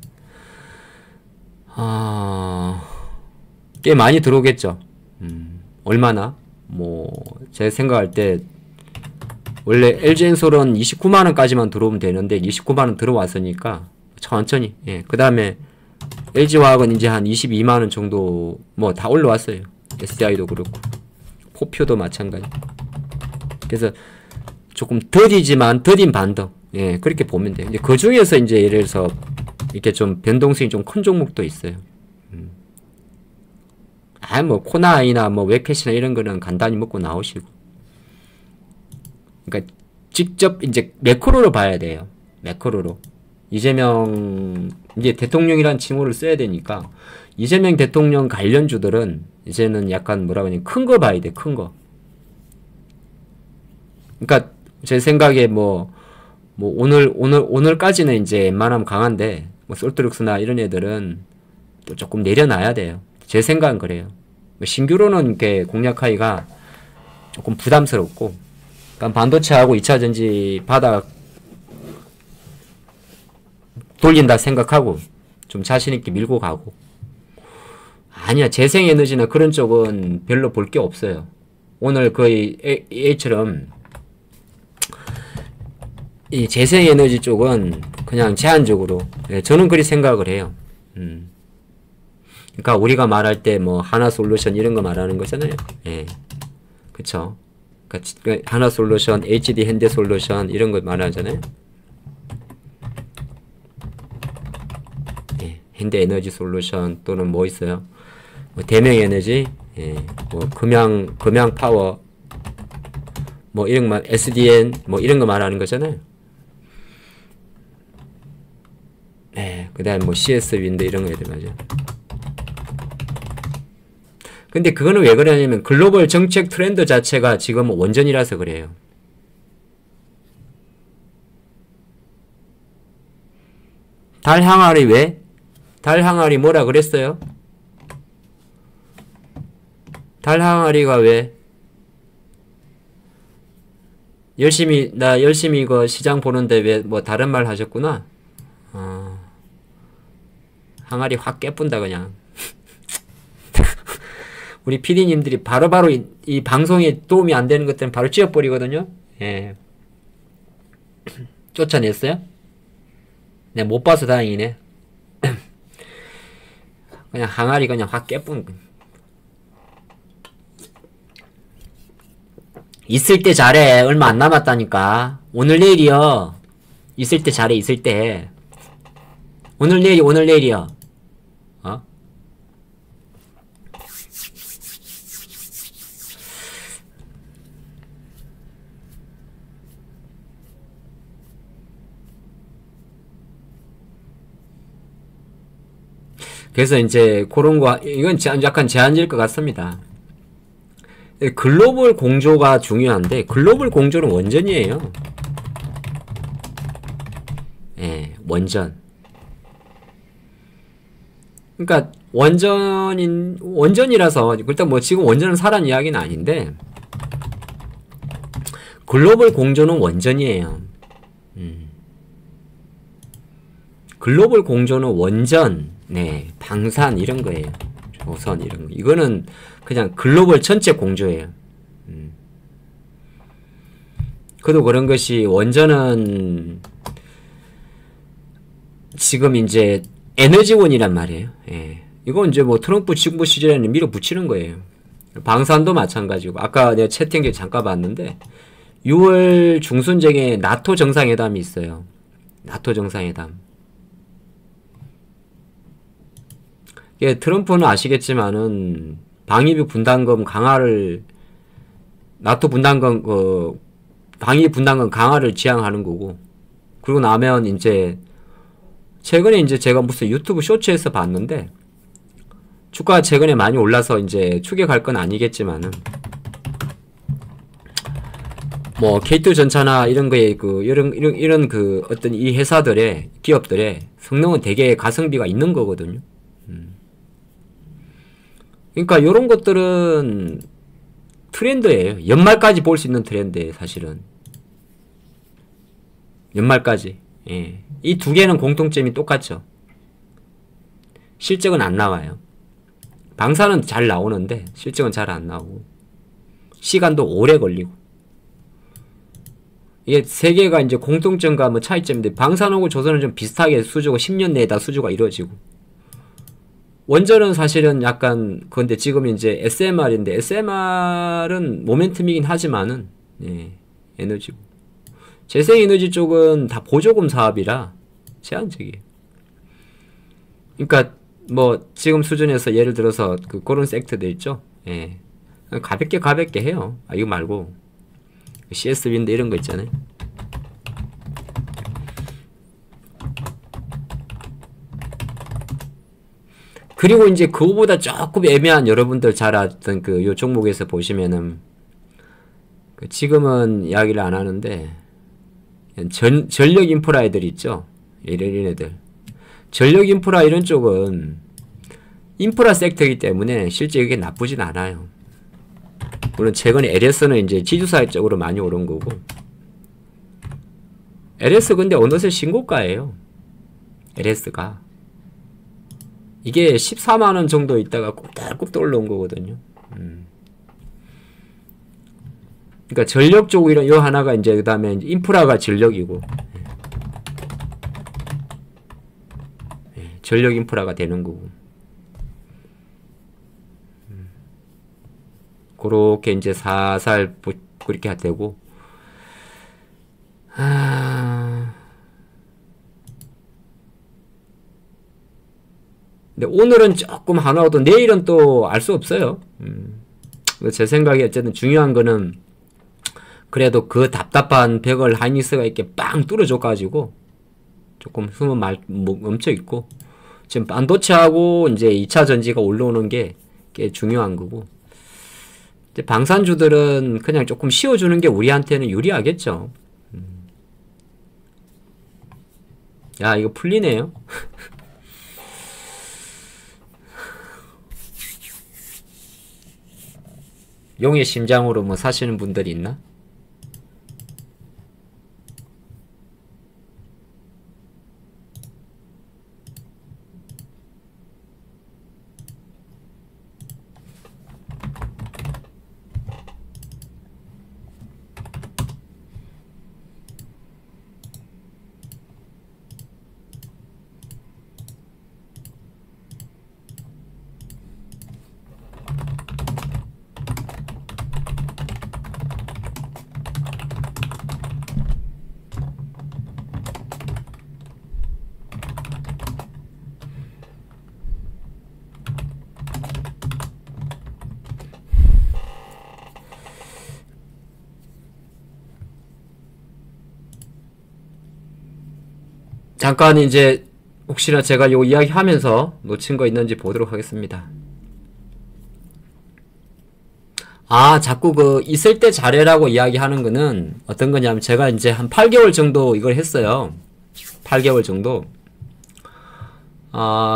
꽤 많이 들어오겠죠. 얼마나? 뭐 제 생각할 때 원래 LG엔솔은 29만원까지만 들어오면 되는데 29만원 들어왔으니까 천천히. 예. 그 다음에 LG화학은 이제 한 22만원 정도 뭐 다 올라왔어요. SDI도 그렇고 포표도 마찬가지. 그래서 조금 더디지만 더딘 반등. 예, 그렇게 보면 돼요. 이제 그 중에서 이제 예를 들어서 이렇게 좀 변동성이 좀 큰 종목도 있어요. 뭐 코나아이나 뭐 웹캐시나 이런 거는 간단히 먹고 나오시고. 그러니까 직접 이제 매크로로 봐야 돼요. 매크로로. 이재명 이제 대통령이란 칭호를 써야 되니까 이재명 대통령 관련주들은 이제는 약간 뭐라고 하냐 큰 거 봐야 돼. 큰 거. 그러니까 제 생각에 뭐 오늘까지는 이제 웬만하면 강한데 뭐 솔트룩스나 이런 애들은 또 조금 내려놔야 돼요. 제 생각은 그래요. 신규로는 이렇게 공략하기가 조금 부담스럽고, 그러니까 반도체하고 2차전지 바닥 돌린다 생각하고 좀 자신있게 밀고 가고. 아니야, 재생에너지나 그런 쪽은 별로 볼 게 없어요. 오늘 거의 A처럼 이 재생에너지 쪽은 그냥 제한적으로, 저는 그리 생각을 해요. 그러니까 우리가 말할 때 뭐 하나솔루션 이런 거 말하는 거잖아요. 예, 그쵸. 그러니까 하나솔루션, HD 현대솔루션 이런 거 말하잖아요. 예, 현대에너지솔루션 또는 뭐 있어요? 뭐 대명에너지, 예, 뭐 금양파워, 뭐 이런 거 SDN 뭐 이런 거 말하는 거잖아요. 예, 그 다음에 뭐 CS 윈드 이런 거 애들 맞아요. 근데 그거는 왜 그러냐면 글로벌 정책 트렌드 자체가 지금 원전이라서 그래요. 달 항아리 왜? 달 항아리 뭐라 그랬어요? 달 항아리가 왜? 나 열심히 이거 시장 보는데 왜 뭐 다른 말 하셨구나? 항아리 확 깨뿐다 그냥. 우리 PD님들이 바로바로 이 방송에 도움이 안 되는 것들은 바로 찌어버리거든요. 예. 쫓아냈어요? 내가 못 봐서 다행이네. 그냥 항아리 그냥 확 깨뿐. 있을 때 잘해. 얼마 안 남았다니까. 오늘 내일이요. 있을 때 잘해. 있을 때. 오늘 내일이요. 어? 그래서 이제 그런 거 이건 약간 제한일 것 같습니다. 글로벌 공조가 중요한데 글로벌 공조는 원전이에요. 예, 원전. 그러니까 원전이라서 일단 뭐 지금 원전은 사란 이야기는 아닌데 글로벌 공조는 원전이에요. 글로벌 공조는 원전, 네, 방산 이런 거예요. 조선 이런 거. 이거는 그냥 글로벌 전체 공조예요. 그도 그런 것이 원전은 지금 이제 에너지원이란 말이에요. 예. 이건 이제 뭐 트럼프 정부 시절에는 밀어붙이는 거예요. 방산도 마찬가지고. 아까 내가 채팅에 잠깐 봤는데 6월 중순경에 나토 정상회담이 있어요. 나토 정상회담. 예, 트럼프는 아시겠지만은 방위비 분담금 강화를 나토 분담금 방위비 분담금 강화를 지향하는 거고, 그리고 나면 이제 최근에 이제 제가 무슨 유튜브 쇼츠에서 봤는데 주가가 최근에 많이 올라서 이제 추격할 건 아니겠지만은 뭐 K2 전차나 이런 거에 이런 그 어떤 이 회사들의 기업들의 성능은 되게 가성비가 있는 거거든요. 그러니까 요런 것들은 트렌드예요. 연말까지 볼 수 있는 트렌드예요, 사실은. 연말까지. 예. 이 두 개는 공통점이 똑같죠. 실적은 안 나와요. 방사는 잘 나오는데 실적은 잘 안 나오고 시간도 오래 걸리고. 이게 세 개가 이제 공통점과 뭐 차이점인데 방산하고 조선은 좀 비슷하게 수주가 10년 내에 다 수주가 이루어지고, 원전은 사실은 약간 그런데 지금 이제 SMR인데 SMR은 모멘텀이긴 하지만은 예, 에너지고 재생에너지 쪽은 다 보조금 사업이라 제한적이에요. 그러니까 뭐 지금 수준에서 예를 들어서 그런 섹터들 있죠. 예. 가볍게 해요. 이거 말고 CS빈드 이런 거 있잖아요. 그리고 이제 그거보다 조금 애매한, 여러분들 잘 알던 그 요 종목에서 보시면은 지금은 이야기를 안 하는데 전력 인프라 애들 있죠. 이런 애들. 전력 인프라 이런 쪽은 인프라 섹터이기 때문에 실제 이게 나쁘진 않아요. 물론 최근에 LS는 이제 지주사 쪽으로 많이 오른 거고. LS 근데 어느새 신고가예요. LS가. 이게 14만원 정도 있다가 꾹꾹 올라온 거거든요. 그러니까 전력 쪽 이런 요 하나가 이제 그다음에 인프라가 전력이고. 전력 인프라가 되는 거고. 그렇게 이제 살살 그렇게 되고. 근데 오늘은 조금 하나도, 내일은 또 알 수 없어요. 제 생각에 어쨌든 중요한 거는 그래도 그 답답한 벽을 하이닉스가 이렇게 빵 뚫어줘가지고 조금 숨은 멈춰있고, 지금 반도체하고 이제 2차 전지가 올라오는 게 꽤 중요한 거고, 이제 방산주들은 그냥 조금 쉬어주는 게 우리한테는 유리하겠죠. 야, 이거 풀리네요. 용의 심장으로 뭐 사시는 분들이 있나? 잠깐 이제 혹시나 제가 요 이야기 하면서 놓친 거 있는지 보도록 하겠습니다. 아, 자꾸 그 있을 때 잘해라고 이야기하는 거는 어떤 거냐면, 제가 이제 한 8개월 정도 이걸 했어요. 8개월 정도.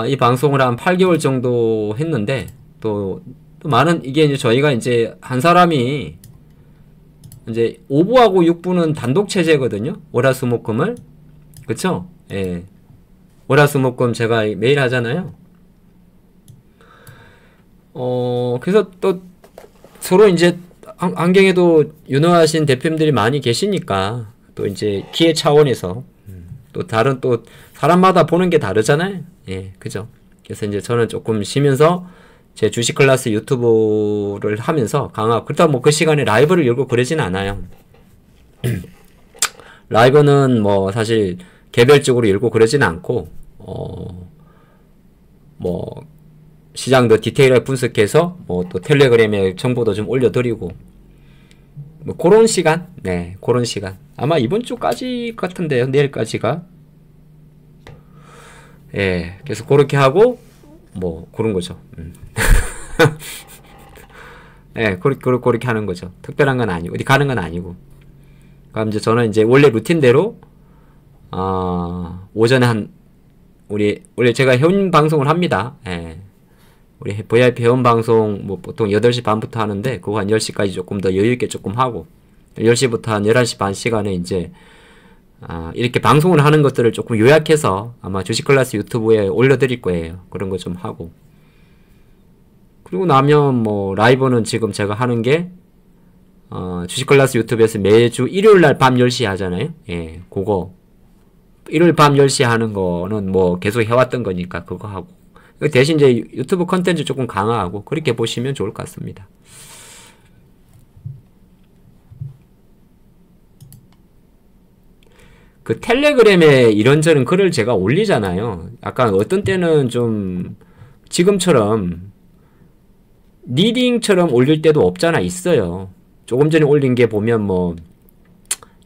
이 방송을 한 8개월 정도 했는데, 또 많은, 이게 이제 저희가 이제 한 사람이 이제 5부하고 6부는 단독 체제거든요. 월화수목금을. 그쵸? 예. 월화수목금 제가 매일 하잖아요. 그래서 또 서로 이제 안경에도 유능하신 대표님들이 많이 계시니까, 또 이제 기회 차원에서 또 다른, 또 사람마다 보는 게 다르잖아요. 예, 그죠? 그래서 이제 저는 조금 쉬면서 제 주식 클래스 유튜브를 하면서 강화하고, 그렇다고 뭐 그 시간에 라이브를 열고 그러진 않아요. 라이브는 뭐 사실 개별적으로 열고 그러진 않고, 뭐 시장도 디테일하게 분석해서 뭐 또 텔레그램에 정보도 좀 올려드리고, 뭐 그런 시간, 네, 그런 시간. 아마 이번 주까지 같은데요, 내일까지가. 예, 그래서 그렇게 하고 뭐 그런 거죠. 예, 그렇게 하는 거죠. 특별한 건 아니고, 어디 가는 건 아니고. 그럼 이제 저는 이제 원래 루틴대로 오전에 원래 제가 회원 방송을 합니다. 예. 우리 VIP 회원 방송 뭐 보통 8시 반부터 하는데, 그거 한 10시까지 조금 더 여유있게 조금 하고, 10시부터 한 11시 반 시간에 이제 이렇게 방송을 하는 것들을 조금 요약해서 아마 주식 클래스 유튜브에 올려드릴 거예요. 그런 거 좀 하고. 그리고 나면 뭐 라이브는 지금 제가 하는 게 주식 클래스 유튜브에서 매주 일요일날 밤 10시에 하잖아요. 예, 그거 일요일 밤 10시에 하는 거는 뭐 계속 해왔던 거니까 그거 하고, 대신 이제 유튜브 컨텐츠 조금 강화하고, 그렇게 보시면 좋을 것 같습니다. 그 텔레그램에 이런저런 글을 제가 올리잖아요. 약간 어떤 때는 좀 지금처럼 리딩처럼 올릴 때도 없잖아, 있어요. 조금 전에 올린 게 보면 뭐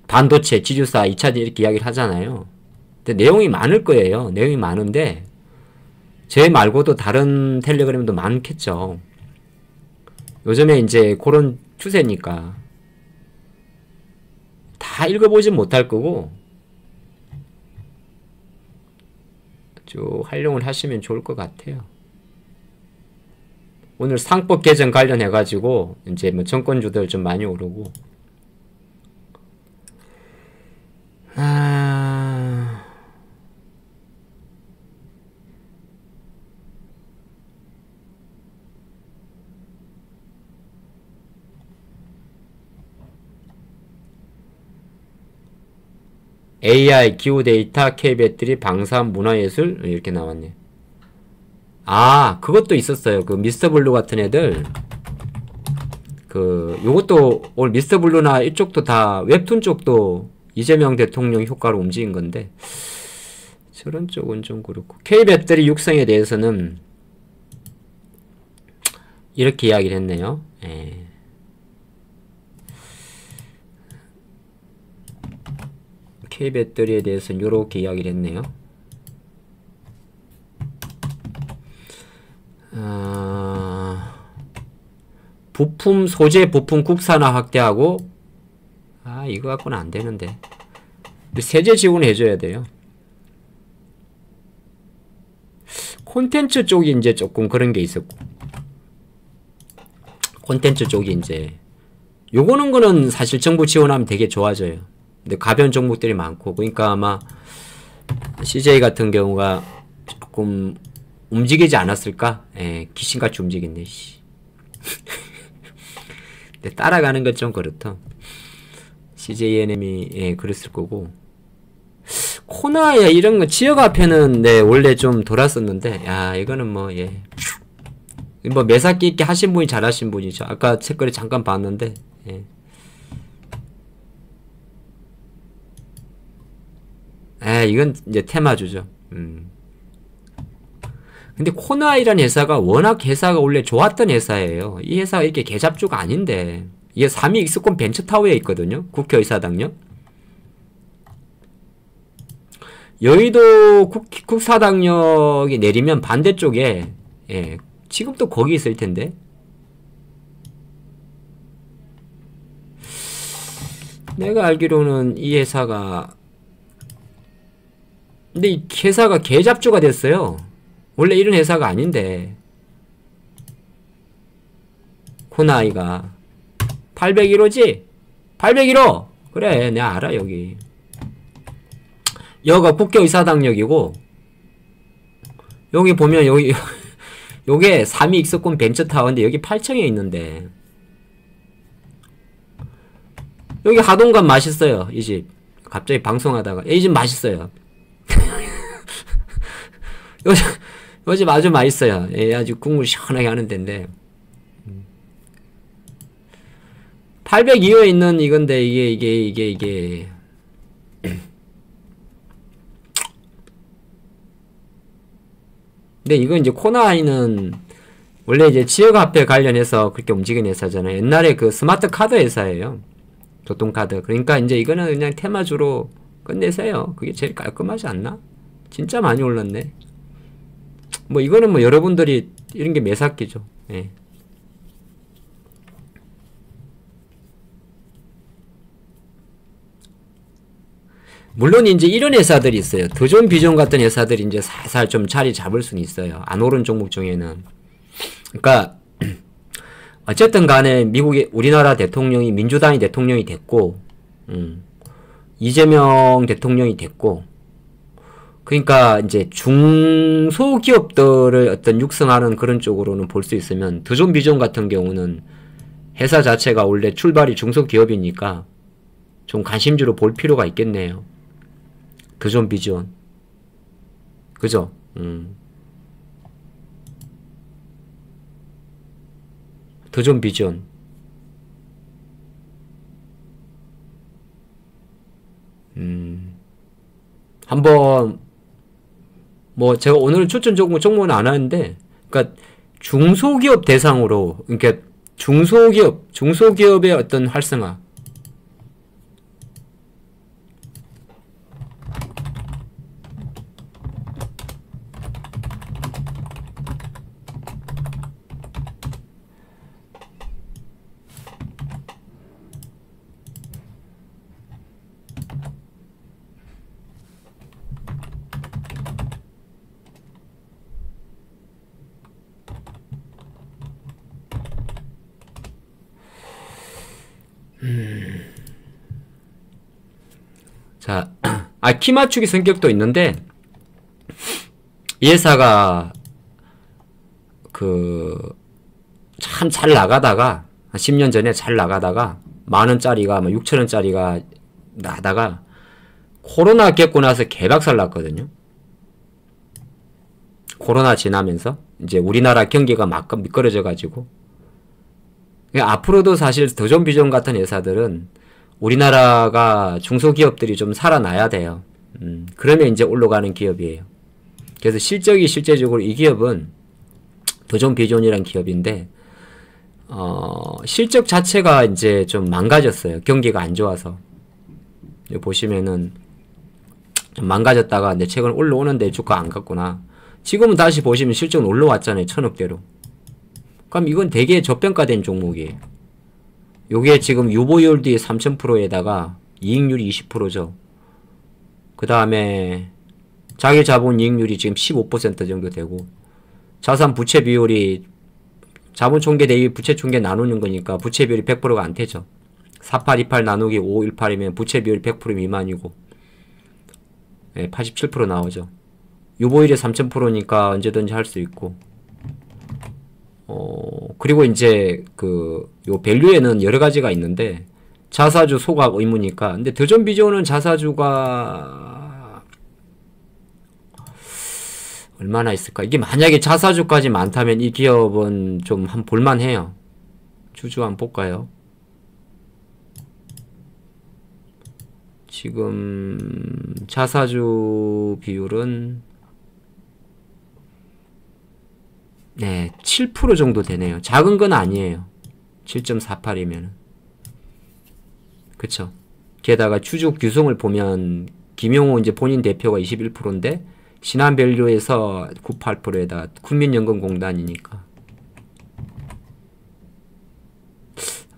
반도체, 지주사, 2차전 이렇게 이야기를 하잖아요. 근데 내용이 많을 거예요. 내용이 많은데 제 말고도 다른 텔레그램도 많겠죠. 요즘에 이제 그런 추세니까 다 읽어보진 못할 거고 쭉 활용을 하시면 좋을 것 같아요. 오늘 상법 개정 관련해가지고 이제 뭐 정권주들 좀 많이 오르고 AI, 기후데이터, K배터리, 방산, 문화예술 이렇게 나왔네. 아, 그것도 있었어요. 그 미스터블루 같은 애들 요것도 오늘 미스터블루나 이쪽도 다 웹툰 쪽도 이재명 대통령 효과로 움직인 건데 저런 쪽은 좀 그렇고 K배터리 육성에 대해서는 이렇게 이야기를 했네요. 예. K배터리에 대해서는 이렇게 이야기를 했네요. 부품, 소재 부품 국산화 확대하고 이거 갖고는 안 되는데 세제 지원 해줘야 돼요. 콘텐츠 쪽이 이제 조금 그런 게 있었고 콘텐츠 쪽이 이제 요거는 거는 사실 정부 지원하면 되게 좋아져요. 근데 가변 종목들이 많고 그러니까 아마 CJ 같은 경우가 조금 움직이지 않았을까? 예, 귀신같이 움직였네. 근데 따라가는 건 좀 그렇다. CJNM이 예, 그랬을 거고 코나에 이런 거 지역 앞에는 네, 원래 좀 돌았었는데 야 이거는 뭐 예. 뭐 매사기 있게 하신 분이 잘하신 분이죠. 아까 책거리 잠깐 봤는데 예. 이건 이제 테마주죠. 근데 코나이라는 회사가 워낙 회사가 원래 좋았던 회사예요. 이 회사가 이렇게 개잡주가 아닌데 이게 3위 익스콘 벤처타워에 있거든요. 국회의사당역. 여의도 국사당역이 내리면 반대쪽에 예, 지금 또 거기 있을 텐데 내가 알기로는 이 회사가 근데 이 회사가 개잡주가 됐어요. 원래 이런 회사가 아닌데 코나이가 801호지? 801호! 그래 내가 알아 여기 여기가 국회의사당역이고 여기 보면 여기 요게 3위 익스콘 벤처타워인데 여기 8층에 있는데 여기 하동관 맛있어요. 이 집 갑자기 방송하다가 이 집 맛있어요. 요즘 아주 맛있어요. 예, 아주 국물 시원하게 하는 데인데 802호에 있는 이건데 이게 근데 이거 이제 코나이는 원래 이제 지역화폐 관련해서 그렇게 움직이는 회사잖아요. 옛날에 그 스마트 카드 회사예요. 교통카드. 그러니까 이제 이거는 그냥 테마주로 끝내세요. 그게 제일 깔끔하지 않나? 진짜 많이 올랐네. 뭐 이거는 뭐 여러분들이 이런 게 매사기죠. 예. 물론 이제 이런 회사들이 있어요. 더존 비존 같은 회사들이 이제 살살 좀 자리 잡을 수는 있어요. 안 오른 종목 중에는. 그러니까 어쨌든 간에 미국의 우리나라 대통령이 민주당이 대통령이 됐고 이재명 대통령이 됐고 그러니까 이제 중소기업들을 어떤 육성하는 그런 쪽으로는 볼 수 있으면 더존 비존 같은 경우는 회사 자체가 원래 출발이 중소기업이니까 좀 관심주로 볼 필요가 있겠네요. 더존 비존 그죠? 더존 비존 한번 뭐 제가 오늘 추천 종목은 안 하는데 그러니까 중소기업 대상으로 그러니까 중소기업의 어떤 활성화 키 맞추기 성격도 있는데 이 회사가 참 잘 나가다가 한 10년 전에 잘 나가다가 10,000원짜리가 6,000원짜리가 나다가 코로나 겪고 나서 개박살 났거든요. 코로나 지나면서 이제 우리나라 경기가 막 미끄러져 가지고 앞으로도 사실 더존 비존 같은 회사들은 우리나라가 중소기업들이 좀 살아나야 돼요. 그러면 이제 올라가는 기업이에요. 그래서 실제적으로 이 기업은 더존 비존이란 기업인데 실적 자체가 이제 좀 망가졌어요. 경기가 안 좋아서. 여기 보시면은 좀 망가졌다가 내 최근 올라오는데 주가 안 갔구나. 지금은 다시 보시면 실적은 올라왔잖아요. 1,000억대로. 그럼 이건 되게 저평가된 종목이에요. 요게 지금 유보율이 3000%에다가 이익률이 20%죠. 그 다음에 자기 자본 이익률이 지금 15% 정도 되고 자산 부채 비율이 자본 총계 대비 부채 총계 나누는 거니까 부채 비율이 100%가 안 되죠. 4828 나누기 5518이면 부채 비율이 100% 미만이고 87% 나오죠. 유보율이 3000%니까 언제든지 할 수 있고 그리고 이제 요 밸류에는 여러 가지가 있는데 자사주 소각 의무니까 근데 더존 비존은 자사주가 얼마나 있을까? 이게 만약에 자사주까지 많다면 이 기업은 좀 한 볼만해요. 주주 한번 볼까요? 지금 자사주 비율은 7% 정도 되네요. 작은 건 아니에요. 7.48이면. 그쵸. 게다가 주주 규성을 보면 김용호 이제 본인 대표가 21%인데 신한밸류에서 98%에다 국민연금공단이니까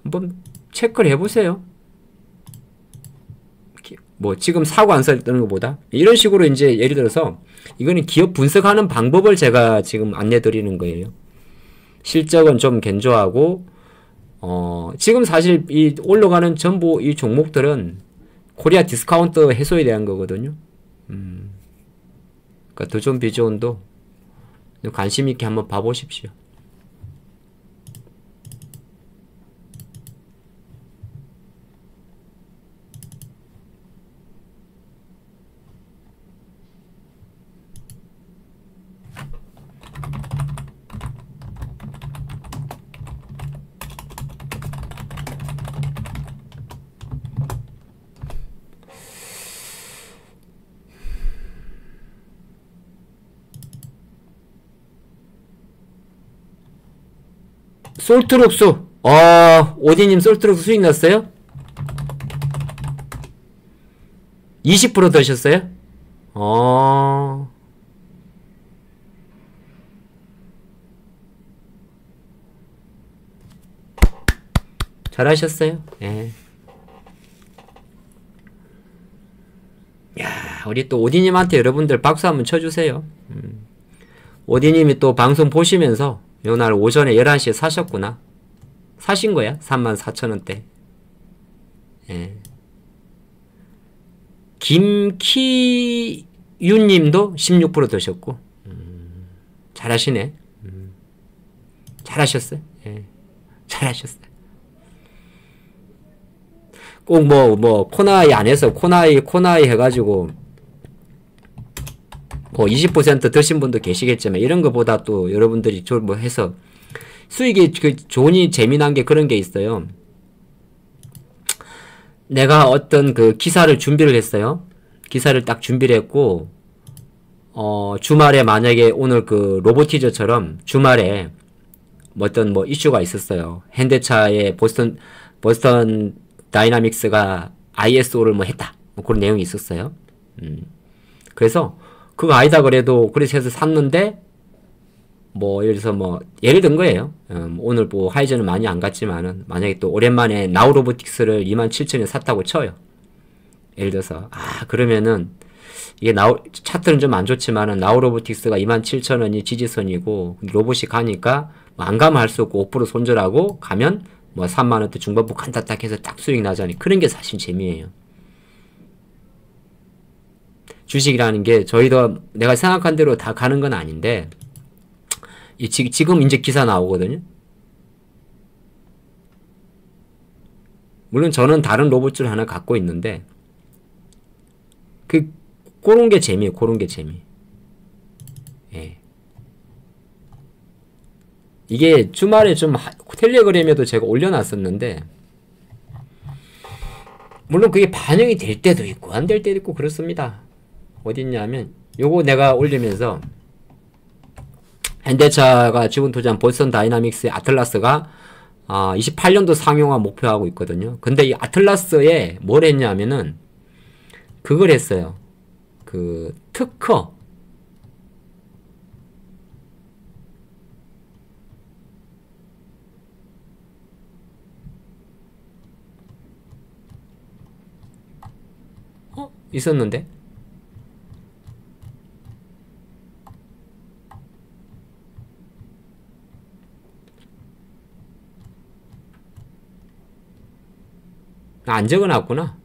한번 체크를 해보세요. 뭐 지금 사고 안 쓰는 것보다 이런 식으로 이제 예를 들어서 이거는 기업 분석하는 방법을 제가 지금 안내 드리는 거예요. 실적은 좀 견조하고 지금 사실 이 올라가는 전부 이 종목들은 코리아 디스카운트 해소에 대한 거거든요. 그러니까 더존 비존도 관심 있게 한번 봐보십시오. 솔트룩스 오디님 솔트룩스 수익 났어요? 20% 드셨어요? 잘하셨어요. 예. 야, 우리 또 오디님한테 여러분들 박수 한번 쳐주세요. 오디님이 또 방송 보시면서 요날 오전에 11시에 사셨구나. 사신 거야? 34,000원대. 예. 김키윤님도 16% 드셨고. 잘하시네. 잘하셨어요. 예. 잘하셨어요. 꼭 코나이 안에서 코나이 해가지고 뭐 20% 드신 분도 계시겠지만 이런 거보다 또 여러분들이 뭐 해서 수익이 좋으니 재미난 게 그런 게 있어요. 내가 어떤 기사를 준비를 했어요. 기사를 딱 준비를 했고 주말에 만약에 오늘 로보티저처럼 주말에 어떤 이슈가 있었어요. 현대차의 보스턴 다이나믹스가 ISO를 했다. 그런 내용이 있었어요. 그래서 그거 아니다 그래도 그래서 해서 샀는데 예를 들어서 예를 든 거예요. 오늘 하이저는 많이 안 갔지만은 만약에 또 오랜만에 나우로보틱스를 27,000원에 샀다고 쳐요. 예를 들어서 그러면은 이게 차트는 좀 안 좋지만은 나우로보틱스가 27,000원이 지지선이고 로봇이 가니까 안 가면 할 수 없고 5% 손절하고 가면 3만원대 중반부 칸타딱 해서 딱 수익 나자니 그런 게 사실 재미예요. 주식이라는 게 저희도 내가 생각한 대로 다 가는 건 아닌데 지금 이제 기사 나오거든요. 물론 저는 다른 로봇줄 하나 갖고 있는데 그런 게 재미예요. 그런 게 재미. 예. 이게 주말에 좀 텔레그램에도 제가 올려놨었는데 물론 그게 반영이 될 때도 있고 안 될 때도 있고 그렇습니다. 어딨냐면 요거 내가 올리면서 현대차가 지분 투자한 보스턴 다이나믹스의 아틀라스가 28년도 상용화 목표하고 있거든요. 근데 이 아틀라스에 뭘 했냐면은 그걸 했어요. 그 특허 있었는데 안 적어놨구나.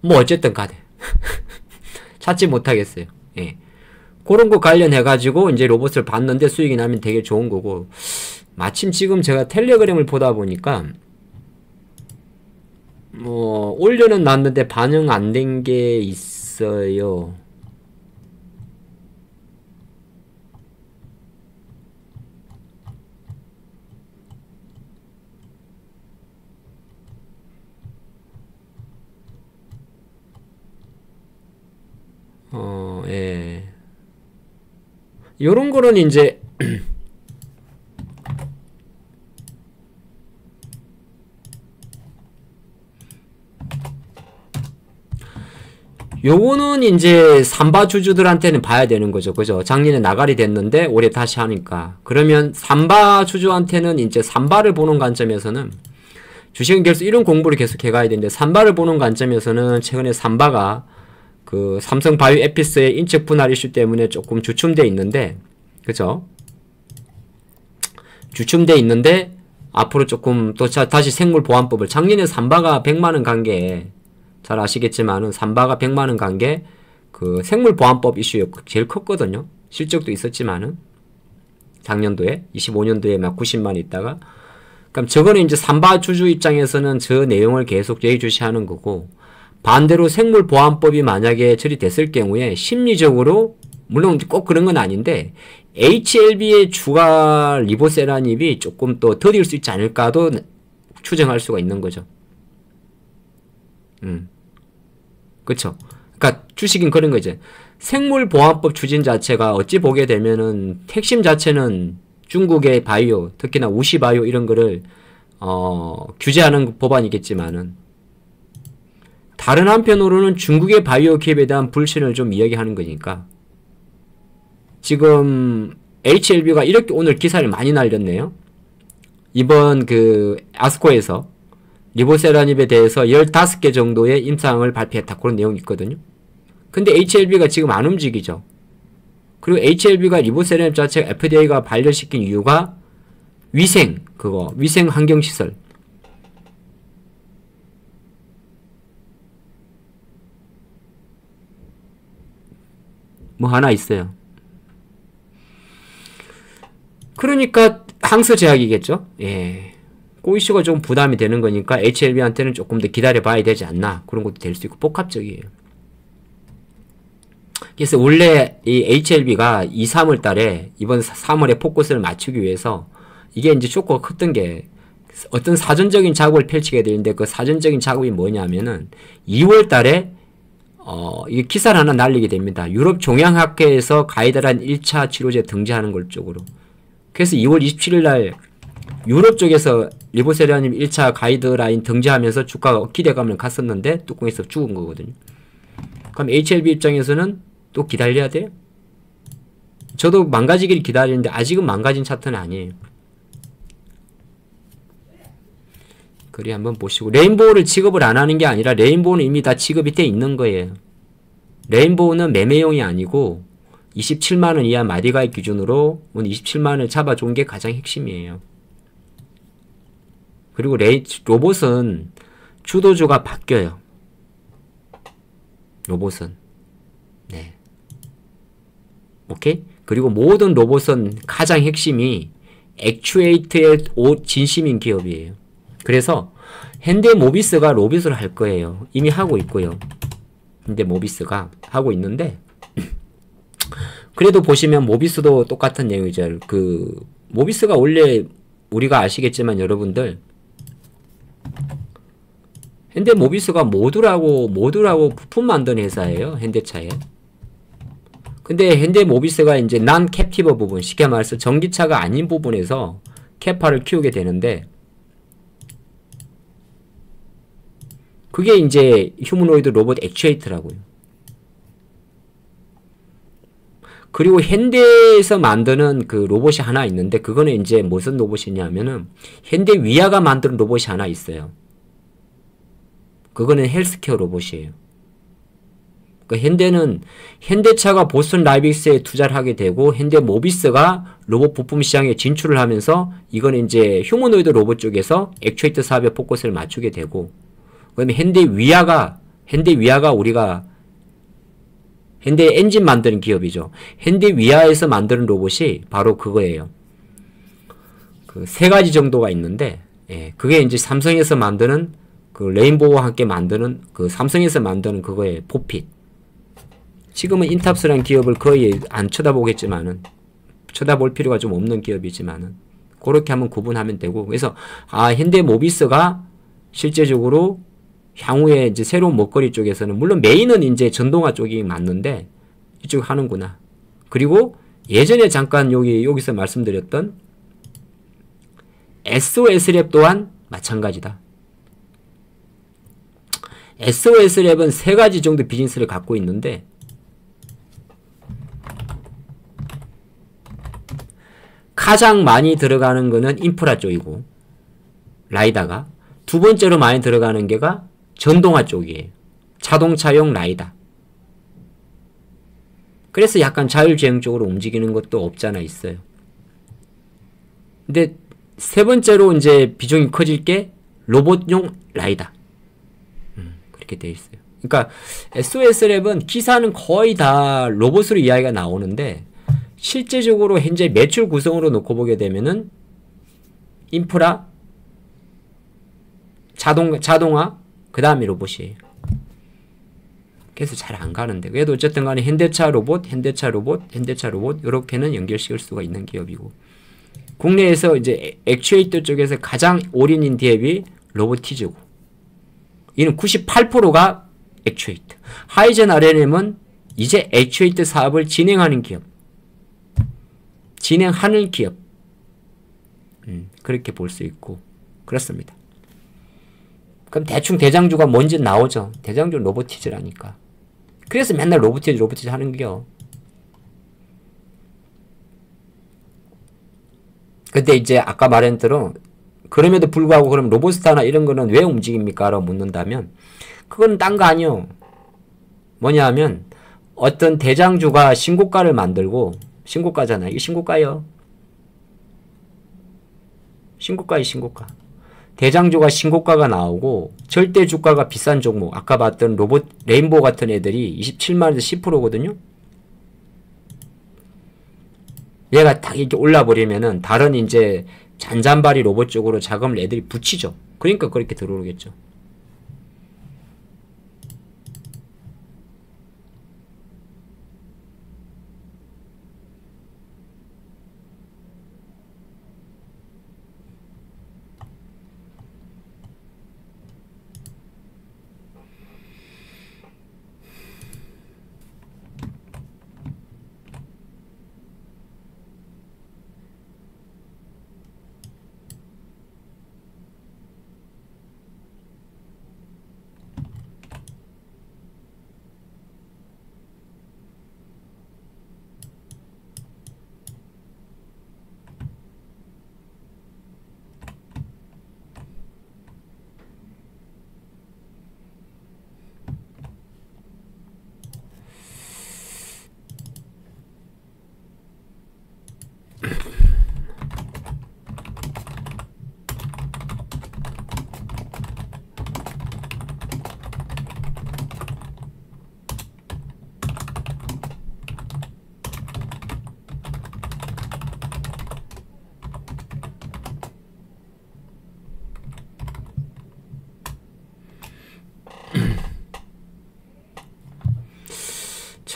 뭐 어쨌든 간에 찾지 못하겠어요. 예. 그런 거 관련해가지고 이제 로봇을 봤는데 수익이 나면 되게 좋은 거고 마침 지금 제가 텔레그램을 보다 보니까 뭐 올려는 놨는데 반영 안 된 게 있어요. 예. 요런 거는 이제 요거는 이제 삼바주주들한테는 봐야 되는 거죠. 그죠? 작년에 나가리 됐는데 올해 다시 하니까. 그러면 삼바주주한테는 이제 삼바를 보는 관점에서는 주식은 계속 이런 공부를 계속 해가야 되는데 삼바를 보는 관점에서는 최근에 삼바가 그 삼성바이오 에피스의 인적 분할 이슈 때문에 조금 주춤돼 있는데 그죠? 주춤돼 있는데 앞으로 조금 또 다시 생물보안법을 작년에 삼바가 100만원 간 게 잘 아시겠지만은 삼바가 100만원 간 게 그 생물보안법 이슈가 제일 컸거든요. 실적도 있었지만은 작년도에 25년도에 막 90만원 있다가 그럼 저거는 이제 삼바 주주 입장에서는 저 내용을 계속 예의주시하는 거고 반대로 생물보안법이 만약에 처리됐을 경우에 심리적으로 물론 꼭 그런 건 아닌데 HLB의 주가 리보세라닙이 조금 또 더딜 수 있지 않을까도 추정할 수가 있는 거죠. 그쵸. 그러니까 주식인 그런 거죠. 생물보안법 추진 자체가 어찌 보게 되면은 핵심 자체는 중국의 바이오, 특히나 우시바이오 이런 거를 규제하는 법안이겠지만은 다른 한편으로는 중국의 바이오 기업에 대한 불신을 좀 이야기하는 거니까 지금 HLB가 이렇게 오늘 기사를 많이 날렸네요. 이번 그 아스코에서 리보세라닙에 대해서 15개 정도의 임상을 발표했다. 그런 내용이 있거든요. 근데 HLB가 지금 안 움직이죠. 그리고 HLB가 리보세라닙 자체가 FDA가 반려시킨 이유가 위생 환경시설. 뭐 하나 있어요. 그러니까 항서 제약이겠죠. 예. 그 이슈가 좀 부담이 되는 거니까 HLB한테는 조금 더 기다려 봐야 되지 않나. 그런 것도 될 수 있고 복합적이에요. 그래서 원래 이 HLB가 2, 3월 달에 이번 3월에 포커스를 맞추기 위해서 이게 이제 쇼크가 컸던 게 어떤 사전적인 작업을 펼치게 되는데 그 사전적인 작업이 뭐냐면은 2월 달에 이 기사를 하나 날리게 됩니다. 유럽 종양학회에서 가이드라인 1차 치료제 등재하는 걸 쪽으로. 그래서 2월 27일 날 유럽 쪽에서 리보세라님 1차 가이드라인 등재하면서 주가가 기대감을 갔었는데 뚜껑에서 죽은 거거든요. 그럼 HLB 입장에서는 또 기다려야 돼요? 저도 망가지기를 기다리는데 아직은 망가진 차트는 아니에요. 그리 한번 보시고 레인보우를 취급을 안 하는 게 아니라 레인보우는 이미 다 취급이 돼 있는 거예요. 레인보우는 매매용이 아니고 27만원 이하 마디가입 기준으로 오늘 27만원을 잡아준 게 가장 핵심이에요. 그리고 로봇은 주도주가 바뀌어요. 로봇은. 네. 오케이? 그리고 모든 로봇은 가장 핵심이 액추에이트의 진심인 기업이에요. 그래서 현대모비스가 로봇을 할 거예요. 이미 하고 있고요. 현대모비스가 하고 있는데 그래도 보시면 모비스도 똑같은 내용이죠. 그 모비스가 원래 우리가 아시겠지만 여러분들 현대모비스가 모듈하고 부품 만드는 회사예요. 현대차에. 근데 현대모비스가 이제 난 캡티브 부분, 쉽게 말해서 전기차가 아닌 부분에서 캐파를 키우게 되는데 그게 이제 휴머노이드 로봇 액추에이터라고요. 그리고 현대에서 만드는 그 로봇이 하나 있는데 그거는 이제 무슨 로봇이냐면은 현대 위아가 만드는 로봇이 하나 있어요. 그거는 헬스케어 로봇이에요. 그러니까 현대는 현대차가 보스턴 라이빅스에 투자를 하게 되고 현대모비스가 로봇 부품 시장에 진출을 하면서 이거는 이제 휴머노이드 로봇 쪽에서 액추에이터 사업에 포커스를 맞추게 되고 그다음에 현대위아가 우리가 현대 엔진 만드는 기업이죠. 현대위아에서 만드는 로봇이 바로 그거예요. 그 세 가지 정도가 있는데, 예, 그게 이제 삼성에서 만드는 그 레인보우와 함께 만드는 그 삼성에서 만드는 그거의 포핏. 지금은 인탑스라는 기업을 거의 안 쳐다보겠지만은 쳐다볼 필요가 좀 없는 기업이지만은 그렇게 한번 구분하면 되고 그래서 현대모비스가 실제적으로 향후에 이제 새로운 먹거리 쪽에서는 물론 메인은 이제 전동화 쪽이 맞는데 이쪽 하는구나. 그리고 예전에 잠깐 여기서 말씀드렸던 SOS랩 또한 마찬가지다. SOS랩은 세 가지 정도 비즈니스를 갖고 있는데 가장 많이 들어가는 거는 인프라 쪽이고 라이다가 두 번째로 많이 들어가는 게가 전동화 쪽이에요. 자동차용 라이다. 그래서 약간 자율주행 쪽으로 움직이는 것도 없잖아 있어요. 근데 세 번째로 이제 비중이 커질 게 로봇용 라이다. 그렇게 돼 있어요. 그러니까 SOS랩은 기사는 거의 다 로봇으로 이야기가 나오는데 실제적으로 현재 매출 구성으로 놓고 보게 되면은 인프라, 자동화, 그 다음에 로봇이에요. 그래서 잘 안 가는데 그래도 어쨌든 간에 현대차 로봇 이렇게는 연결시킬 수가 있는 기업이고 국내에서 이제 액추에이터 쪽에서 가장 올인인 기업이 로보티즈고 이는 98%가 액추에이터. 하이젠 RNM은 이제 액추에이터 사업을 진행하는 기업. 그렇게 볼 수 있고 그렇습니다. 그럼 대충 대장주가 뭔지 나오죠. 대장주는 로보티즈라니까. 그래서 맨날 로보티즈 하는겨. 근데 이제 아까 말한 대로 그럼에도 불구하고 그럼 로보스타나 이런 거는 왜 움직입니까? 라고 묻는다면 그건 딴 거 아니요. 뭐냐 하면 어떤 대장주가 신고가를 만들고 신고가잖아. 이게 신고가요. 신고가. 대장주가 신고가가 나오고 절대 주가가 비싼 종목 아까 봤던 로봇 레인보우 같은 애들이 27만원에서 10%거든요. 얘가 딱 이렇게 올라버리면은 다른 이제 잔잔바리 로봇 쪽으로 자금을 애들이 붙이죠. 그러니까 그렇게 들어오겠죠.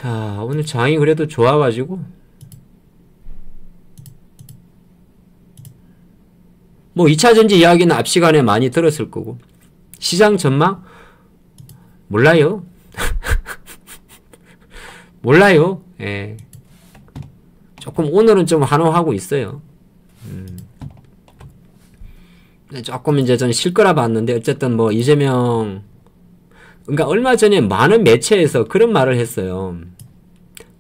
자, 오늘 장이 그래도 좋아가지고 뭐 2차전지 이야기는 앞 시간에 많이 들었을 거고 시장 전망? 몰라요. 몰라요. 예. 조금 오늘은 좀 한호하고 있어요. 조금 이제 전 쉴 거라 봤는데 어쨌든 뭐 이재명 그러니까 얼마 전에 많은 매체에서 그런 말을 했어요.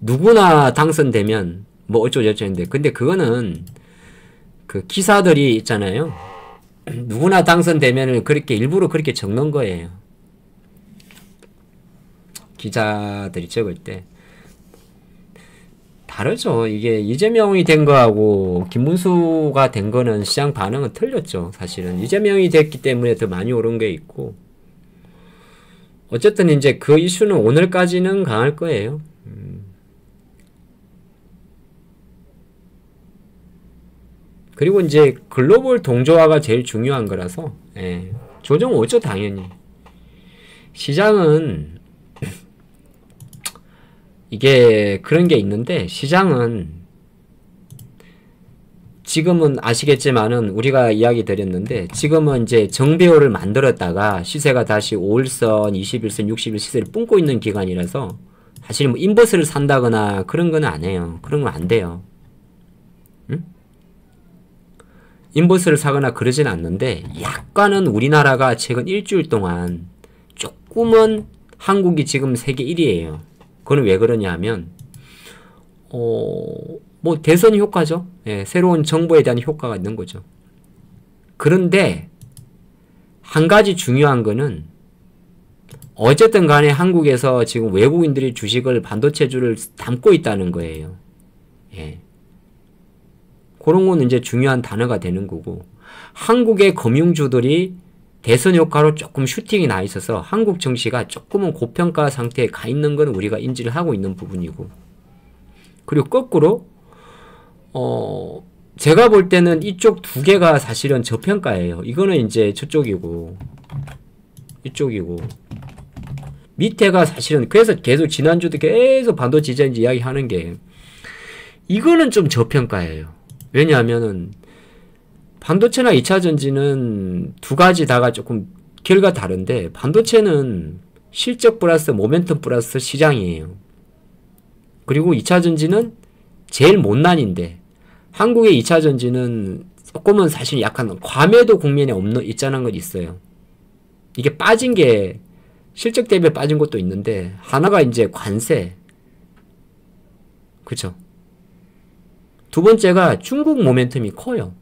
누구나 당선되면 뭐 어쩌고저쩌고 했는데 근데 그거는 그 기사들이 있잖아요. 누구나 당선되면은 그렇게 일부러 그렇게 적는 거예요. 기자들이 적을 때 다르죠. 이게 이재명이 된 거하고 김문수가 된 거는 시장 반응은 틀렸죠. 사실은 이재명이 됐기 때문에 더 많이 오른 게 있고 어쨌든 이제 그 이슈는 오늘까지는 강할 거예요. 그리고 이제 글로벌 동조화가 제일 중요한 거라서 예, 조정 오죠 당연히. 시장은 이게 그런 게 있는데 시장은 지금은 아시겠지만은 우리가 이야기 드렸는데 지금은 이제 정배호를 만들었다가 시세가 다시 5일선, 21선, 60일 시세를 뿜고 있는 기간이라서 사실 뭐 인버스를 산다거나 그런 건 안 해요. 그런 건 안 돼요. 응? 인버스를 사거나 그러진 않는데 약간은 우리나라가 최근 일주일 동안 조금은 한국이 지금 세계 1위예요. 그건 왜 그러냐 하면 뭐 대선 효과죠. 예, 새로운 정부에 대한 효과가 있는 거죠. 그런데 한 가지 중요한 거는 어쨌든 간에 한국에서 지금 외국인들이 주식을 반도체주를 담고 있다는 거예요. 예. 그런 거는 이제 중요한 단어가 되는 거고 한국의 금융주들이 대선 효과로 조금 슈팅이 나 있어서 한국 증시가 조금은 고평가 상태에 가 있는 건 우리가 인지를 하고 있는 부분이고 그리고 거꾸로 제가 볼 때는 이쪽 두 개가 사실은 저평가예요. 이거는 이제 저쪽이고 이쪽이고 밑에가 사실은 그래서 계속 지난주도 계속 반도체 전지 이야기 하는 게 이거는 좀 저평가예요. 왜냐하면은 반도체나 2차전지는 두 가지 다가 조금 결과 다른데 반도체는 실적 플러스 모멘텀 플러스 시장이에요. 그리고 2차전지는 제일 못난인데 한국의 2차전지는 조금은 사실 약간 과매도 국면에 있자는 건 있어요. 이게 빠진 게 실적 대비에 빠진 것도 있는데 하나가 이제 관세 그쵸? 두 번째가 중국 모멘텀이 커요.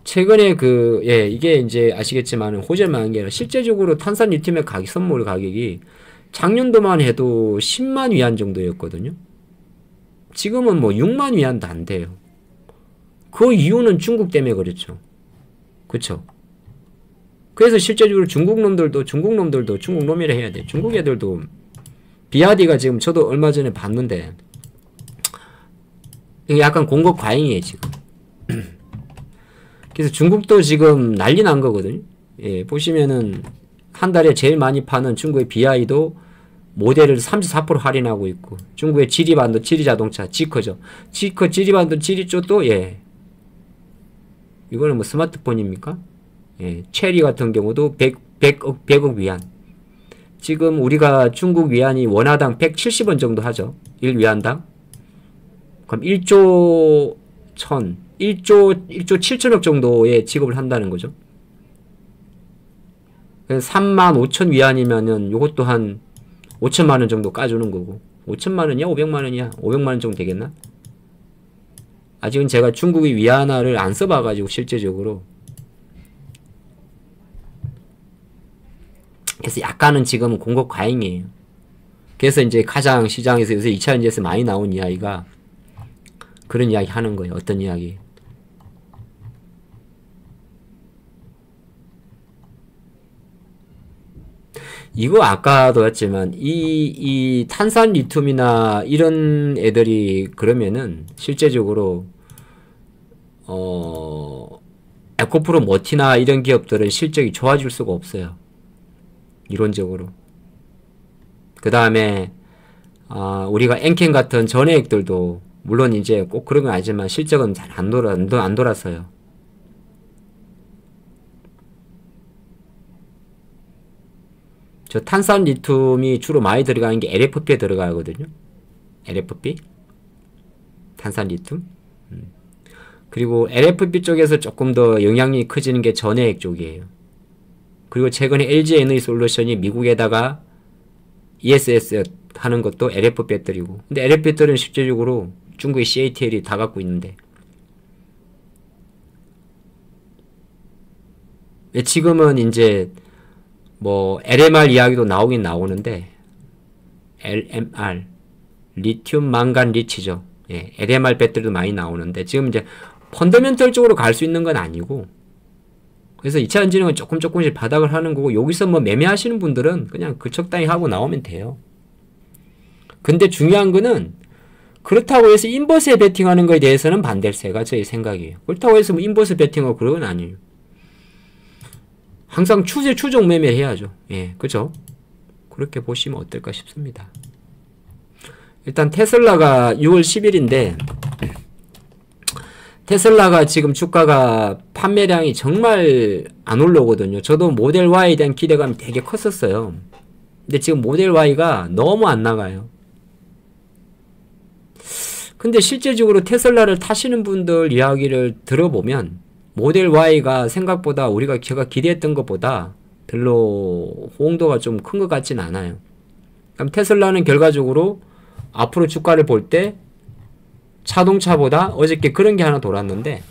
최근에 이게 이제 아시겠지만 호재만 한 게 아니라 실제적으로 탄산 리튬의 선물 가격이 작년도만 해도 10만 위안 정도였거든요. 지금은 뭐 6만 위안도 안 돼요. 그 이유는 중국 때문에 그렇죠. 그쵸? 그래서 실제적으로 중국 놈들도 중국 놈이라 해야 돼. 중국 애들도 비아디가 지금 저도 얼마 전에 봤는데 이게 약간 공급 과잉이에요 지금. 그래서 중국도 지금 난리 난 거거든요. 예, 보시면은 한 달에 제일 많이 파는 중국의 BI도 모델을 34% 할인하고 있고 중국의 지리반도 지리자동차 지커죠. 지커 지리반도 지리쪽도 예. 이거는 뭐 스마트폰입니까? 예, 체리 같은 경우도 100억 위안. 지금 우리가 중국 위안이 원화당 170원 정도 하죠. 1위안당. 그럼 1조 7천억 정도의 지급을 한다는 거죠. 3만 5천 위안이면은 요것도 한 5천만원 정도 까주는 거고 5천만원이야? 500만원이야? 500만원 정도 되겠나? 아직은 제가 중국의 위안화를 안 써봐가지고 실제적으로 그래서 약간은 지금 공급 과잉이에요. 그래서 이제 가장 시장에서 요새 2차전지에서 많이 나온 이야기가 그런 이야기 하는 거예요. 어떤 이야기? 이거 아까도 했지만 이 탄산 리튬이나 이런 애들이 그러면은 실제적으로 에코프로 모티나 이런 기업들은 실적이 좋아질 수가 없어요. 이론적으로. 그 다음에 우리가 엔캔 같은 전해액들도 물론 이제 꼭 그런 건 아니지만 실적은 잘 안 돌았어요. 저 탄산 리튬이 주로 많이 들어가는 게 LFP에 들어가거든요. LFP 탄산 리튬. 그리고 LFP 쪽에서 조금 더 영향력이 커지는 게 전해액 쪽이에요. 그리고 최근에 LG 에너지솔루션이 미국에다가 ESS 하는 것도 LFP 배터리고, 근데 LFP 배터리는 실제적으로 중국의 CATL이 다 갖고 있는데, 지금은 이제 뭐 LMR 이야기도 나오긴 나오는데, LMR 리튬 망간 리치죠. 예, LMR 배터리도 많이 나오는데 지금 이제 펀더멘털 쪽으로 갈 수 있는 건 아니고, 그래서 2차 엔지니어링은 조금씩 바닥을 하는 거고, 여기서 뭐 매매하시는 분들은 그냥 그 적당히 하고 나오면 돼요. 근데 중요한 거는 그렇다고 해서 인버스에 베팅하는 거에 대해서는 반댈세가 저희 생각이에요. 그렇다고 해서 뭐 인버스 베팅하고 그런 건 아니에요. 항상 추종 매매를 해야죠. 예, 그죠? 그렇게 보시면 어떨까 싶습니다. 일단 테슬라가 6월 10일인데 테슬라가 지금 주가가 판매량이 정말 안 올라오거든요. 저도 모델 Y에 대한 기대감이 되게 컸었어요. 근데 지금 모델 Y가 너무 안 나가요. 근데 실제적으로 테슬라를 타시는 분들 이야기를 들어보면 모델 Y가 생각보다 제가 기대했던 것보다 별로 호응도가 좀 큰 것 같진 않아요. 그럼 테슬라는 결과적으로 앞으로 주가를 볼 때 자동차보다 어저께 그런 게 하나 돌았는데,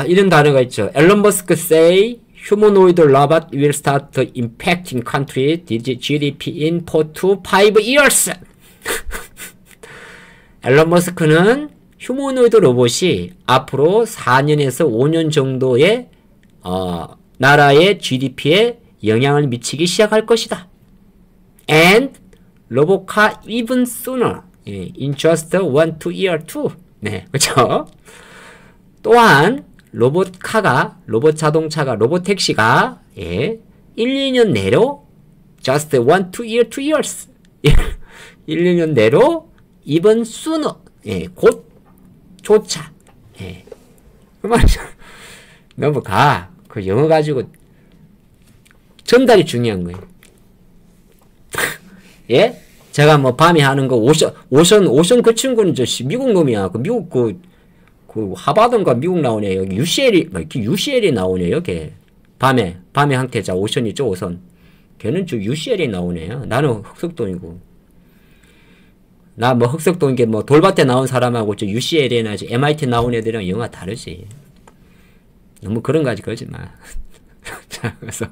이런 단어가 있죠. 앨런 머스크 say humanoid robot will start impacting country GDP in 4 to 5 years. 앨런 머스크는 휴머노이드 로봇이 앞으로 4년에서 5년 정도의 나라의 GDP에 영향을 미치기 시작할 것이다. And 로봇카 even sooner. In just 1, 2 year too. 네, 그렇죠? 또한 로봇 자동차가, 로봇 택시가 1, 2년 내로 just 1, 2 year, 2 years 1, 2년 내로 even sooner 곧 조차 그 말이죠. 넘어가. 그 영어 가지고 전달이 중요한 거예요. 예? 제가 뭐 밤에 하는 거 오션 그 친구는 저 미국 놈이야. 그 미국 그 하버드인가 미국 나오네. 여기 UCL이 나오네. 여기 밤에 항태자 오션 있죠. 오선. 걔는 저 UCL이 나오네요. 나는 흑석동이고. 나 뭐 흑석동 게 뭐 돌밭에 나온 사람하고 저 UCL이나 저 MIT 나온 애들이랑 영화 다르지. 너무 그런 가지 그러지 마. 자, 그래서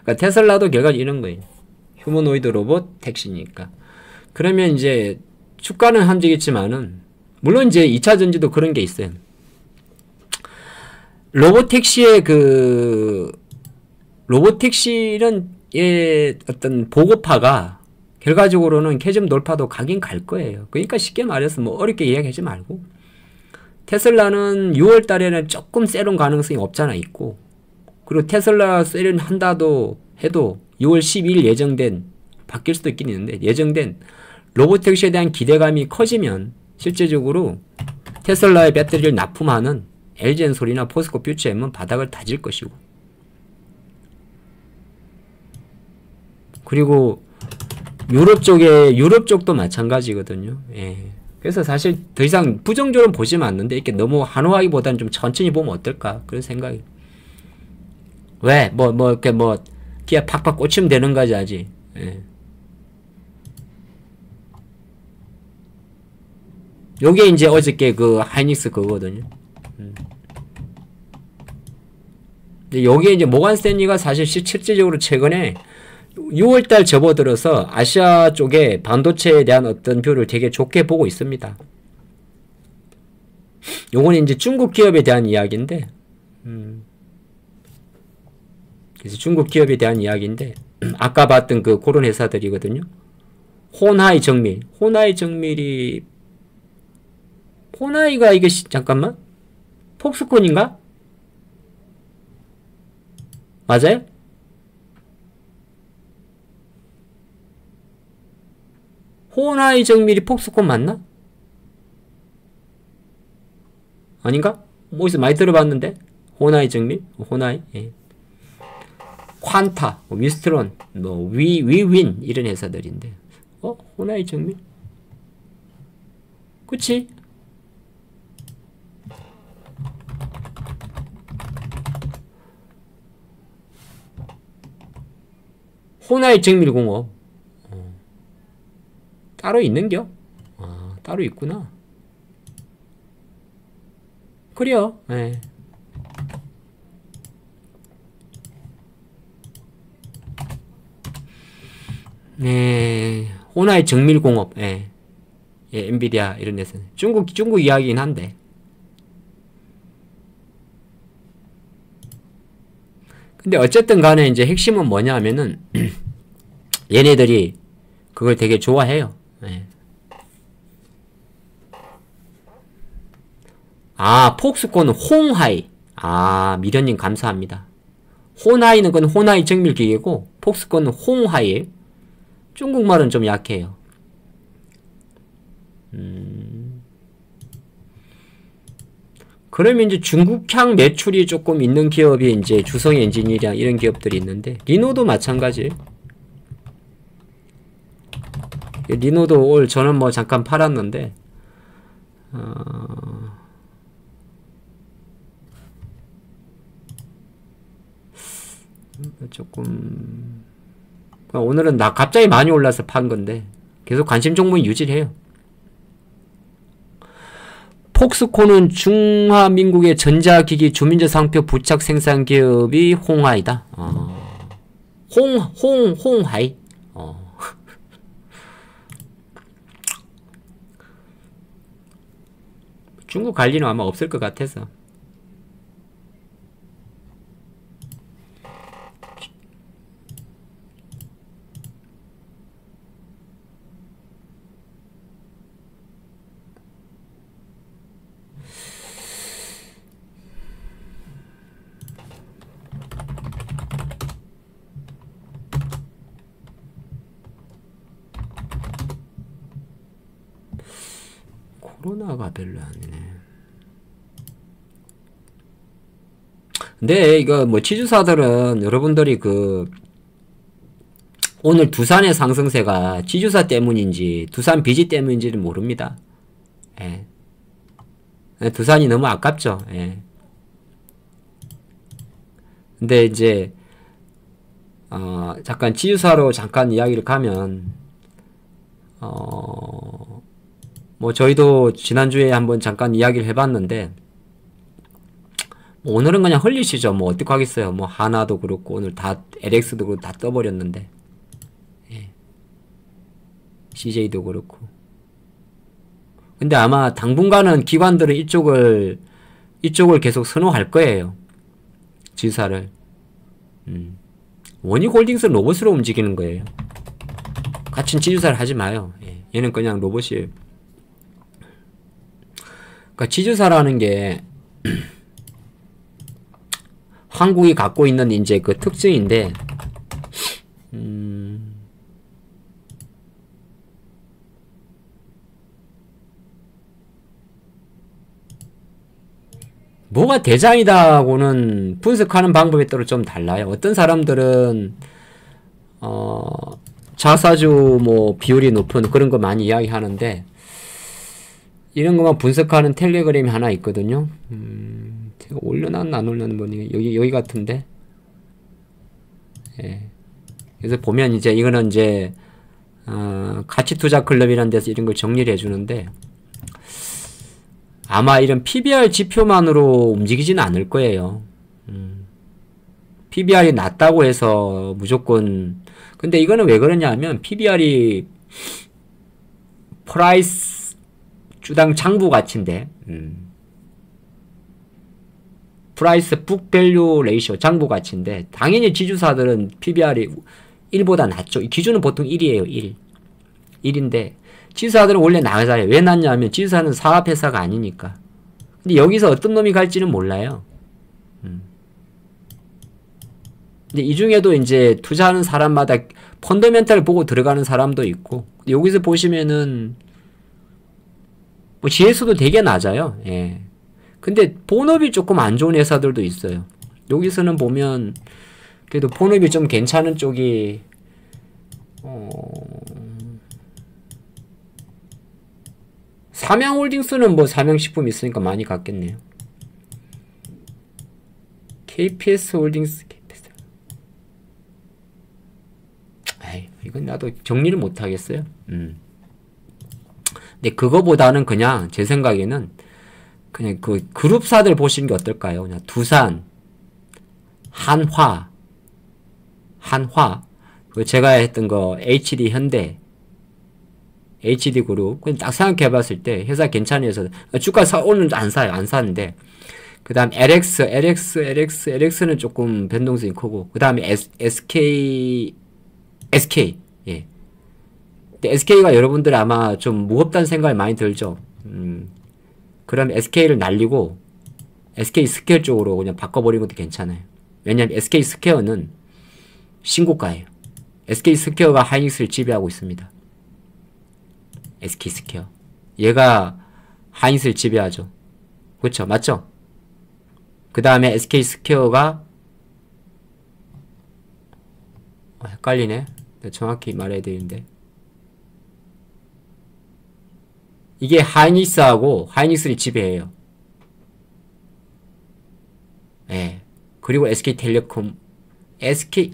그러니까 테슬라도 결과는 이런 거예요. 휴머노이드 로봇 택시니까. 그러면 이제 주가는 한정했지만은 물론 이제 2차 전지도 그런 게 있어요. 로봇택시의 로봇택시는 어떤 보급화가 결과적으로는 캐즘 돌파도 가긴 갈 거예요. 그러니까 쉽게 말해서 뭐 어렵게 이야기하지 말고, 테슬라는 6월 달에는 조금 세론 가능성이 없잖아 있고, 그리고 테슬라 세론 한다도 해도 6월 12일 예정된, 바뀔 수도 있긴 있는데 예정된 로봇택시에 대한 기대감이 커지면 실제적으로 테슬라의 배터리를 납품하는 LG엔솔이나 포스코 퓨처엠은 바닥을 다질 것이고, 그리고 유럽 쪽도 마찬가지거든요. 예. 그래서 사실 더 이상 부정적으로 보지는 않는데 이렇게 너무 한호하기보다는 좀 천천히 보면 어떨까 그런 생각이. 왜? 이렇게 기아 팍팍 꽂히면 되는 거지 아직. 예. 요게 이제 어저께 그 하이닉스 그거거든요. 근데 요게 이제 모간 스탠리가 사실 실질적으로 최근에 6월달 접어들어서 아시아 쪽에 반도체에 대한 어떤 뷰를 되게 좋게 보고 있습니다. 요거는 이제 중국 기업에 대한 이야기인데, 그래서 중국 기업에 대한 이야기인데, 아까 봤던 그런 회사들이거든요. 호나이 정밀이 호나이가 잠깐만 폭스콘인가? 맞아요? 호나이 정밀이 폭스콘 맞나? 아닌가? 뭐 어디서 많이 들어봤는데? 호나이 정밀? 호나이? 예. 퀀타, 위스트론, 위윈 이런 회사들인데 호나이 정밀? 그치? 호나이 정밀공업 따로 있는겨? 따로 있구나. 그래요. 예. 네, 호나이 정밀공업, 예. 예, 엔비디아 이런 데서 중국 이야기긴 한데. 근데 어쨌든 간에 이제 핵심은 뭐냐 하면은 얘네들이 그걸 되게 좋아해요. 예. 폭스콘은 홍하이. 미련님 감사합니다. 호나이는 그건 호나이 정밀기계고 폭스콘은 홍하이. 중국말은 좀 약해요. 그러면 이제 중국향 매출이 조금 있는 기업이 이제 주성 엔지니어링 이런 기업들이 있는데, 리노도 마찬가지. 리노도 올 저는 뭐 잠깐 팔았는데, 조금 오늘은 갑자기 많이 올라서 판 건데 계속 관심 종목은 유지를 해요. 폭스콘은 중화민국의 전자기기 주민자 상표 부착 생산 기업이 홍하이다. 홍하이. 중국 갈 일은 아마 없을 것 같아서. 코로나가 별로 아니네. 근데 이거 뭐 지주사들은 여러분들이 오늘 두산의 상승세가 지주사 때문인지 두산 비지 때문인지는 모릅니다. 예. 두산이 너무 아깝죠. 예. 근데 이제 잠깐 지주사로 잠깐 이야기를 가면 뭐 저희도 지난주에 한번 잠깐 이야기를 해봤는데, 오늘은 그냥 헐리시죠. 뭐 어떡하겠어요. 뭐 하나도 그렇고 오늘 다 LX도 그렇고 다 떠버렸는데, 예. CJ도 그렇고. 근데 아마 당분간은 기관들은 이쪽을 계속 선호할 거예요. 지사를. 원익홀딩스는 로봇으로 움직이는 거예요. 같은 지주사를 하지 마요. 예. 얘는 그냥 로봇이에요. 그러니까 지주사라는 게 한국이 갖고 있는 이제 그 특징인데, 뭐가 대장이다고는 분석하는 방법에 따라 좀 달라요. 어떤 사람들은 자사주 뭐 비율이 높은 그런 거 많이 이야기하는데, 이런 것만 분석하는 텔레그램이 하나 있거든요. 제가 올려놨나 안 올려놨나 여기 같은데. 예. 그래서 보면 이제 이거는 이제 가치투자 클럽이라는 데서 이런 걸 정리를 해주는데, 아마 이런 PBR 지표만으로 움직이지는 않을 거예요. PBR이 낮다고 해서 무조건. 근데 이거는 왜 그러냐 하면 PBR이 프라이스 주당 장부 가치인데, 프라이스 북 밸류 레이쇼 장부 가치인데, 당연히 지주사들은 PBR이 1보다 낮죠. 기준은 보통 1이에요. 1인데 지주사들은 원래 나가잖아요. 왜 낮냐 하면 지주사는 사업회사가 아니니까. 근데 여기서 어떤 놈이 갈지는 몰라요. 근데 이 중에도 이제 투자하는 사람마다 펀더멘탈 보고 들어가는 사람도 있고, 여기서 보시면은 뭐 GS도 되게 낮아요. 예. 근데 본업이 조금 안 좋은 회사들도 있어요. 여기서는 보면 그래도 본업이 좀 괜찮은 쪽이 삼양홀딩스는 뭐 삼양식품 있으니까 많이 갔겠네요. KPS 홀딩스, KPS. 에이, 이건 나도 정리를 못 하겠어요. 근데 그거보다는 그냥 제 생각에는 그냥 그 그룹사들 보시는 게 어떨까요? 그냥 두산, 한화, 그 제가 했던 거 HD 현대, HD 그룹. 그냥 딱 생각해 봤을 때 회사 괜찮은 회사. 주가 오늘 안 사요. 안 사는데. 그 다음 LX는 조금 변동성이 크고. 그 다음에 SK. 예. 근데 SK가 여러분들 아마 좀 무겁다는 생각이 많이 들죠. 그럼 SK를 날리고 SK 스퀘어 쪽으로 그냥 바꿔버리는 것도 괜찮아요. 왜냐면 SK 스퀘어는 신고가예요. SK 스퀘어가 하이닉스를 지배하고 있습니다. SK 스퀘어. 얘가 하이닉스를 지배하죠. 그렇죠? 맞죠? 그 다음에 SK 스퀘어가 헷갈리네. 정확히 말해야 되는데. 이게 하이닉스하고 하이닉스를 지배해요. 예. 그리고 SK텔레콤, SK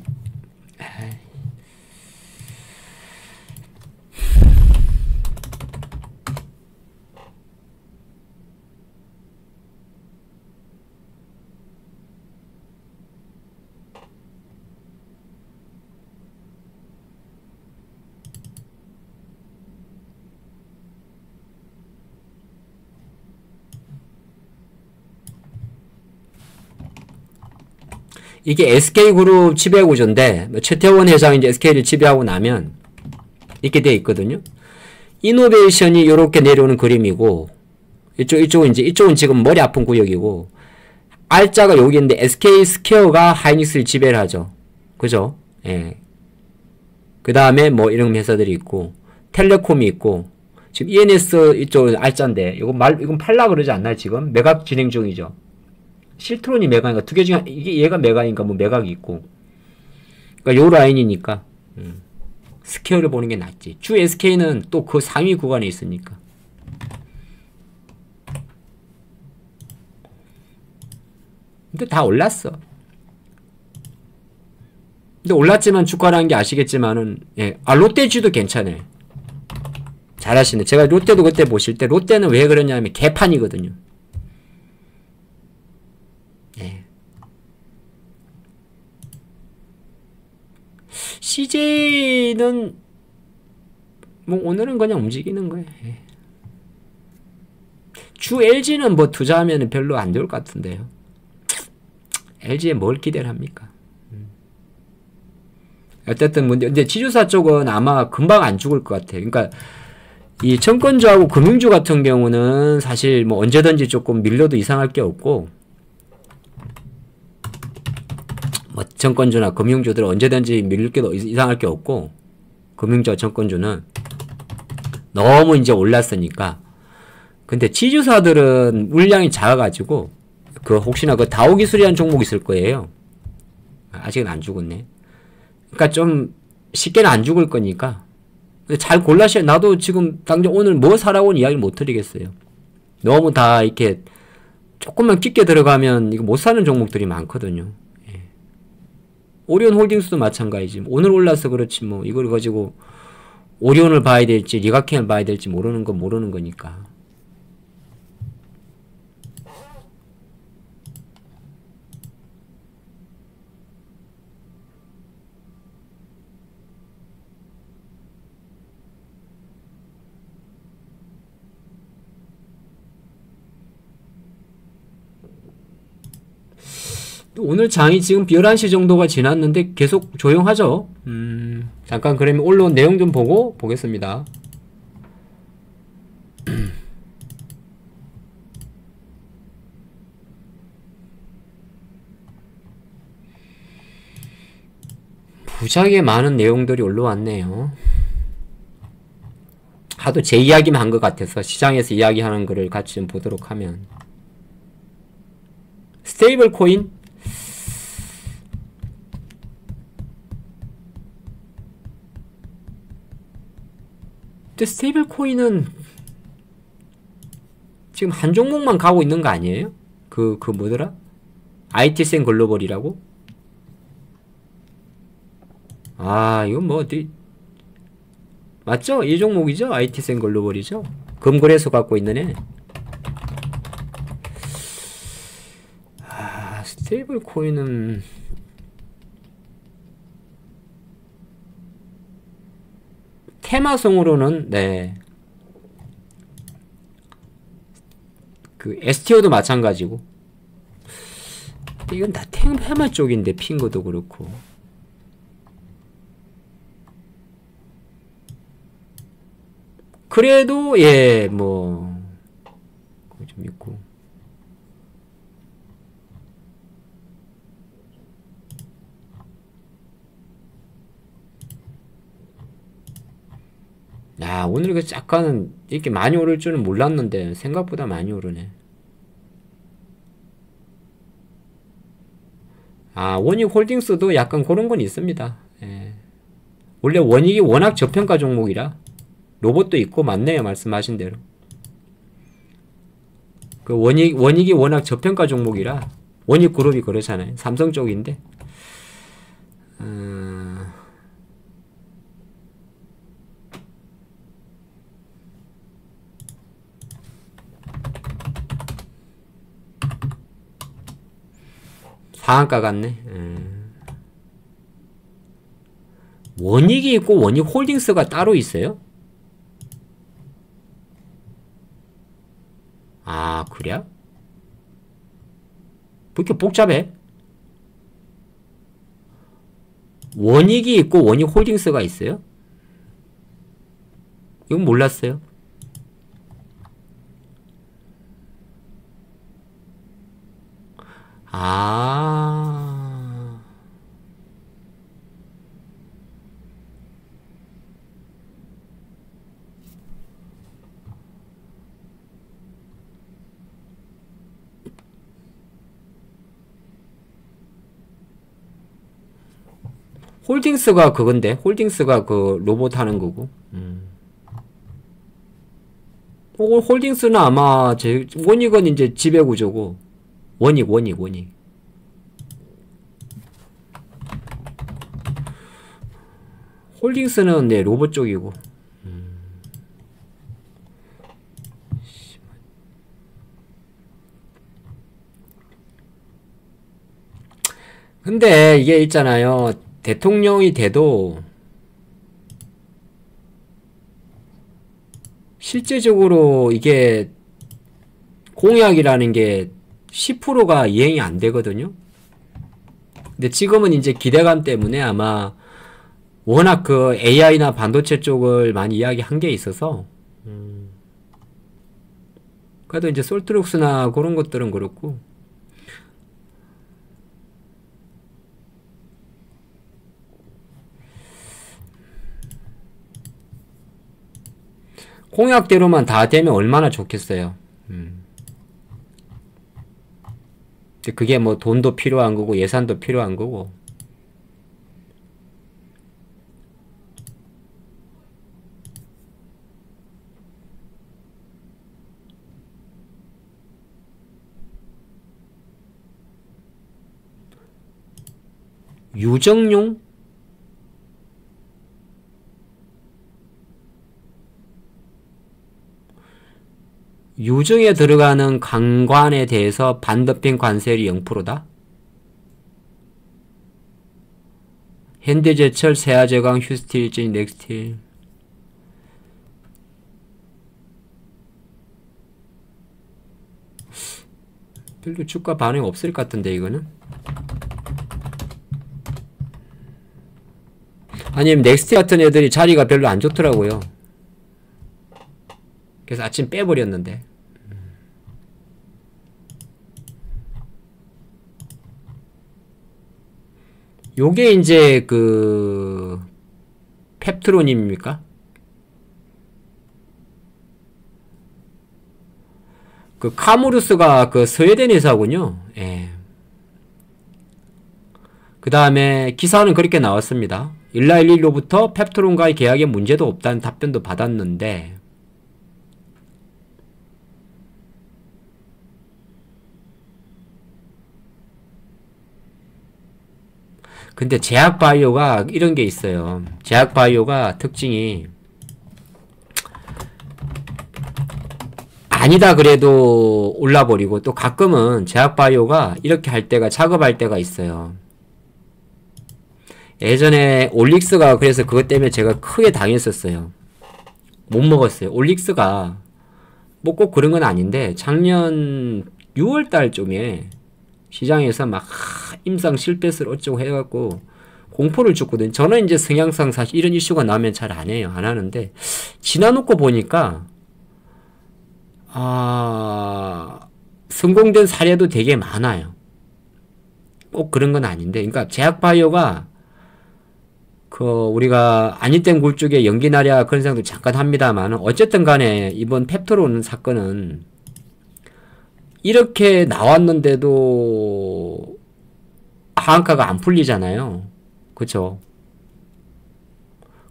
이게 SK그룹 지배구조인데 최태원 회장이 이제 SK를 지배하고 나면 이렇게 돼 있거든요. 이노베이션이 이렇게 내려오는 그림이고 이쪽은 지금 머리 아픈 구역이고 R자가 여기 있는데 SK 스퀘어가 하이닉스를 지배를 하죠. 그죠? 예. 그 다음에 뭐 이런 회사들이 있고 텔레콤이 있고 지금 ENS 이쪽은 R자인데 이건 팔라 그러지 않나요? 지금 매각 진행 중이죠. 실트론이 매각인가 두 개 중에 이게 얘가 매각인가 뭐 매각이 있고 그러니까 요 라인이니까 스퀘어를 보는 게 낫지. 주 SK는 또 그 상위 구간에 있으니까. 근데 다 올랐어. 근데 올랐지만 주가라는 게 아시겠지만은 예. 롯데주도 괜찮아요. 잘하시네. 제가 롯데도 그때 보실 때 롯데는 왜 그러냐면 개판이거든요. 예. CJ는 뭐 오늘은 그냥 움직이는 거예요. 예. 주 LG는 뭐 투자하면 별로 안 좋을 것 같은데요. LG에 뭘 기대를 합니까? 어쨌든 근데 지주사 쪽은 아마 금방 안 죽을 것 같아요. 그러니까 이 청건주하고 금융주 같은 경우는 사실 뭐 언제든지 조금 밀려도 이상할 게 없고 뭐 청건주나 금융주들은 언제든지 밀릴 게 이상할 게 없고 금융주와 청건주는 너무 이제 올랐으니까. 근데 지주사들은 물량이 작아가지고 그 혹시나 그 다오기술이라는 종목 있을 거예요. 아직은 안 죽었네. 그러니까 좀 쉽게는 안 죽을 거니까 잘 골라셔야. 나도 지금 당장 오늘 뭐 사라고는 이야기를 못 드리겠어요. 너무 다 이렇게 조금만 깊게 들어가면 이거 못 사는 종목들이 많거든요. 예. 오리온 홀딩스도 마찬가지지. 오늘 올라서 그렇지 뭐 이걸 가지고 오리온을 봐야 될지 리가켄을 봐야 될지 모르는 건 모르는 거니까. 오늘 장이 지금 11시 정도가 지났는데 계속 조용하죠. 잠깐 그러면 올라온 내용 좀 보고 보겠습니다. 무지하게 많은 내용들이 올라왔네요. 하도 제 이야기만 한 것 같아서 시장에서 이야기하는 거를 같이 좀 보도록 하면, 스테이블 코인? 근데 스테이블 코인은 지금 한 종목만 가고 있는 거 아니에요? 그 뭐더라? IT센 글로벌이라고? 아, 이건 뭐 어디 맞죠? 이 종목이죠? IT센 글로벌이죠? 금거래소 갖고 있는 애. 아, 스테이블 코인은 테마성으로는 네. 그 STO도 마찬가지고. 이건 다 테마 쪽인데 핑거도 그렇고. 그래도 예, 뭐 그거 좀 있고. 야, 오늘 그 약간은 이렇게 많이 오를 줄은 몰랐는데 생각보다 많이 오르네. 아, 원익홀딩스도 약간 그런 건 있습니다. 예. 원래 원익이 워낙 저평가 종목이라 로봇도 있고 맞네요, 말씀하신 대로. 그 원익이 워낙 저평가 종목이라 원익그룹이 그렇잖아요. 삼성 쪽인데. 상한가 같네. 원익이 있고 원익홀딩스가 따로 있어요? 아, 그래? 왜 이렇게 복잡해? 원익이 있고 원익홀딩스가 있어요? 이건 몰랐어요. 아, 홀딩스가 그건데, 홀딩스가 그 로봇 하는 거고. 홀딩스는 아마 원익은 이제 지배구조고, 원익. 홀딩스는 네, 로봇 쪽이고. 근데 이게 있잖아요. 대통령이 돼도 실제적으로 이게 공약이라는 게 10%가 이행이 안 되거든요. 근데 지금은 이제 기대감 때문에 아마 워낙 그 AI나 반도체 쪽을 많이 이야기한 게 있어서 그래도 이제 솔트룩스나 그런 것들은 그렇고 공약대로만 다 되면 얼마나 좋겠어요. 그게 뭐 돈도 필요한 거고 예산도 필요한 거고. 유정용? 유증에 들어가는 강관에 대해서 반도핑 관세율이 0%다? 현대제철, 세아제강, 휴스틸진, 넥스틸. 별로 주가 반응 없을 것 같은데 이거는? 아니면 넥스트 같은 애들이 자리가 별로 안 좋더라고요. 그래서 아침 빼버렸는데. 요게 이제 그 펩트론입니까? 그 카무루스가 그 스웨덴 회사군요. 예. 그 다음에 기사는 그렇게 나왔습니다. 일라일리로부터 펩트론과의 계약에 문제도 없다는 답변도 받았는데, 근데 제약바이오가 이런 게 있어요. 제약바이오가 특징이 아니다 그래도 올라버리고, 또 가끔은 제약바이오가 이렇게 할 때가, 작업할 때가 있어요. 예전에 올릭스가, 그래서 그것 때문에 제가 크게 당했었어요. 못 먹었어요. 올릭스가 뭐 꼭 그런 건 아닌데, 작년 6월달쯤에 시장에서 막 임상 실패설 어쩌고 해갖고 공포를 줬거든. 저는 이제 성향상 사실 이런 이슈가 나오면 잘 안 해요. 안 하는데, 지나놓고 보니까 성공된 사례도 되게 많아요. 꼭 그런 건 아닌데, 그러니까 제약바이오가 우리가 아니땐 굴뚝에 연기나랴 그런 생각도 잠깐 합니다만, 어쨌든 간에 이번 펩트론 사건은 이렇게 나왔는데도 하한가가 안 풀리잖아요. 그쵸?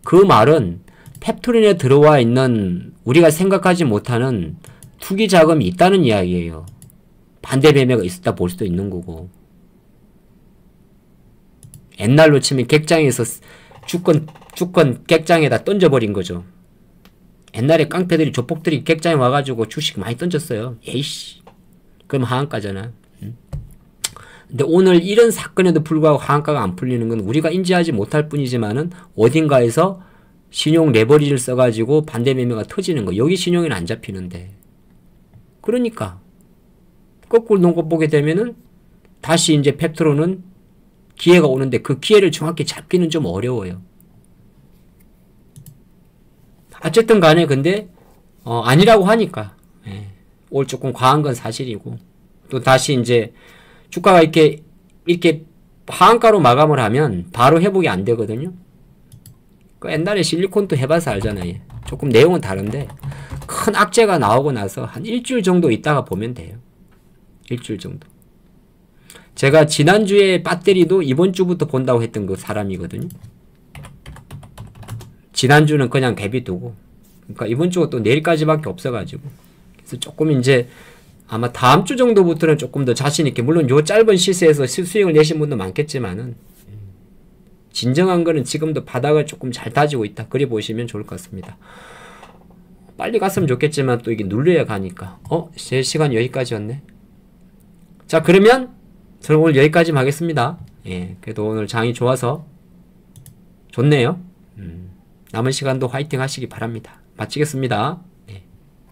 그 말은 펩트론에 들어와 있는 우리가 생각하지 못하는 투기 자금이 있다는 이야기예요. 반대 매매가 있었다 볼 수도 있는 거고. 옛날로 치면 객장에서 주권 객장에다 던져버린 거죠. 옛날에 깡패들이, 조폭들이 객장에 와가지고 주식 많이 던졌어요. 에이씨. 그럼 하한가잖아. 근데 오늘 이런 사건에도 불구하고 하한가가 안 풀리는 건 우리가 인지하지 못할 뿐이지만은 어딘가에서 신용 레버리지를 써가지고 반대 매매가 터지는 거. 여기 신용이 안 잡히는데. 그러니까 거꾸로 놓고 보게 되면은 다시 이제 펩트론은 기회가 오는데 그 기회를 정확히 잡기는 좀 어려워요. 어쨌든 간에 근데 아니라고 하니까 올 조금 과한 건 사실이고, 또 다시 이제 주가가 이렇게 하한가로 마감을 하면 바로 회복이 안 되거든요. 그 옛날에 실리콘도 해봐서 알잖아요. 조금 내용은 다른데 큰 악재가 나오고 나서 한 일주일 정도 있다가 보면 돼요. 일주일 정도. 제가 지난주에 배터리도 이번 주부터 본다고 했던 그 사람이거든요. 지난주는 그냥 대비 두고, 그러니까 이번 주가 또 내일까지밖에 없어가지고, 그래서 조금 이제 아마 다음 주 정도부터는 조금 더 자신있게, 물론 요 짧은 시세에서 수익을 내신 분도 많겠지만은 진정한 거는 지금도 바닥을 조금 잘 다지고 있다, 그래 보시면 좋을 것 같습니다. 빨리 갔으면 좋겠지만 또 이게 눌려야 가니까. 제 시간 여기까지였네. 자, 그러면 저는 오늘 여기까지 하겠습니다. 예, 그래도 오늘 장이 좋아서 좋네요. 남은 시간도 화이팅 하시기 바랍니다. 마치겠습니다.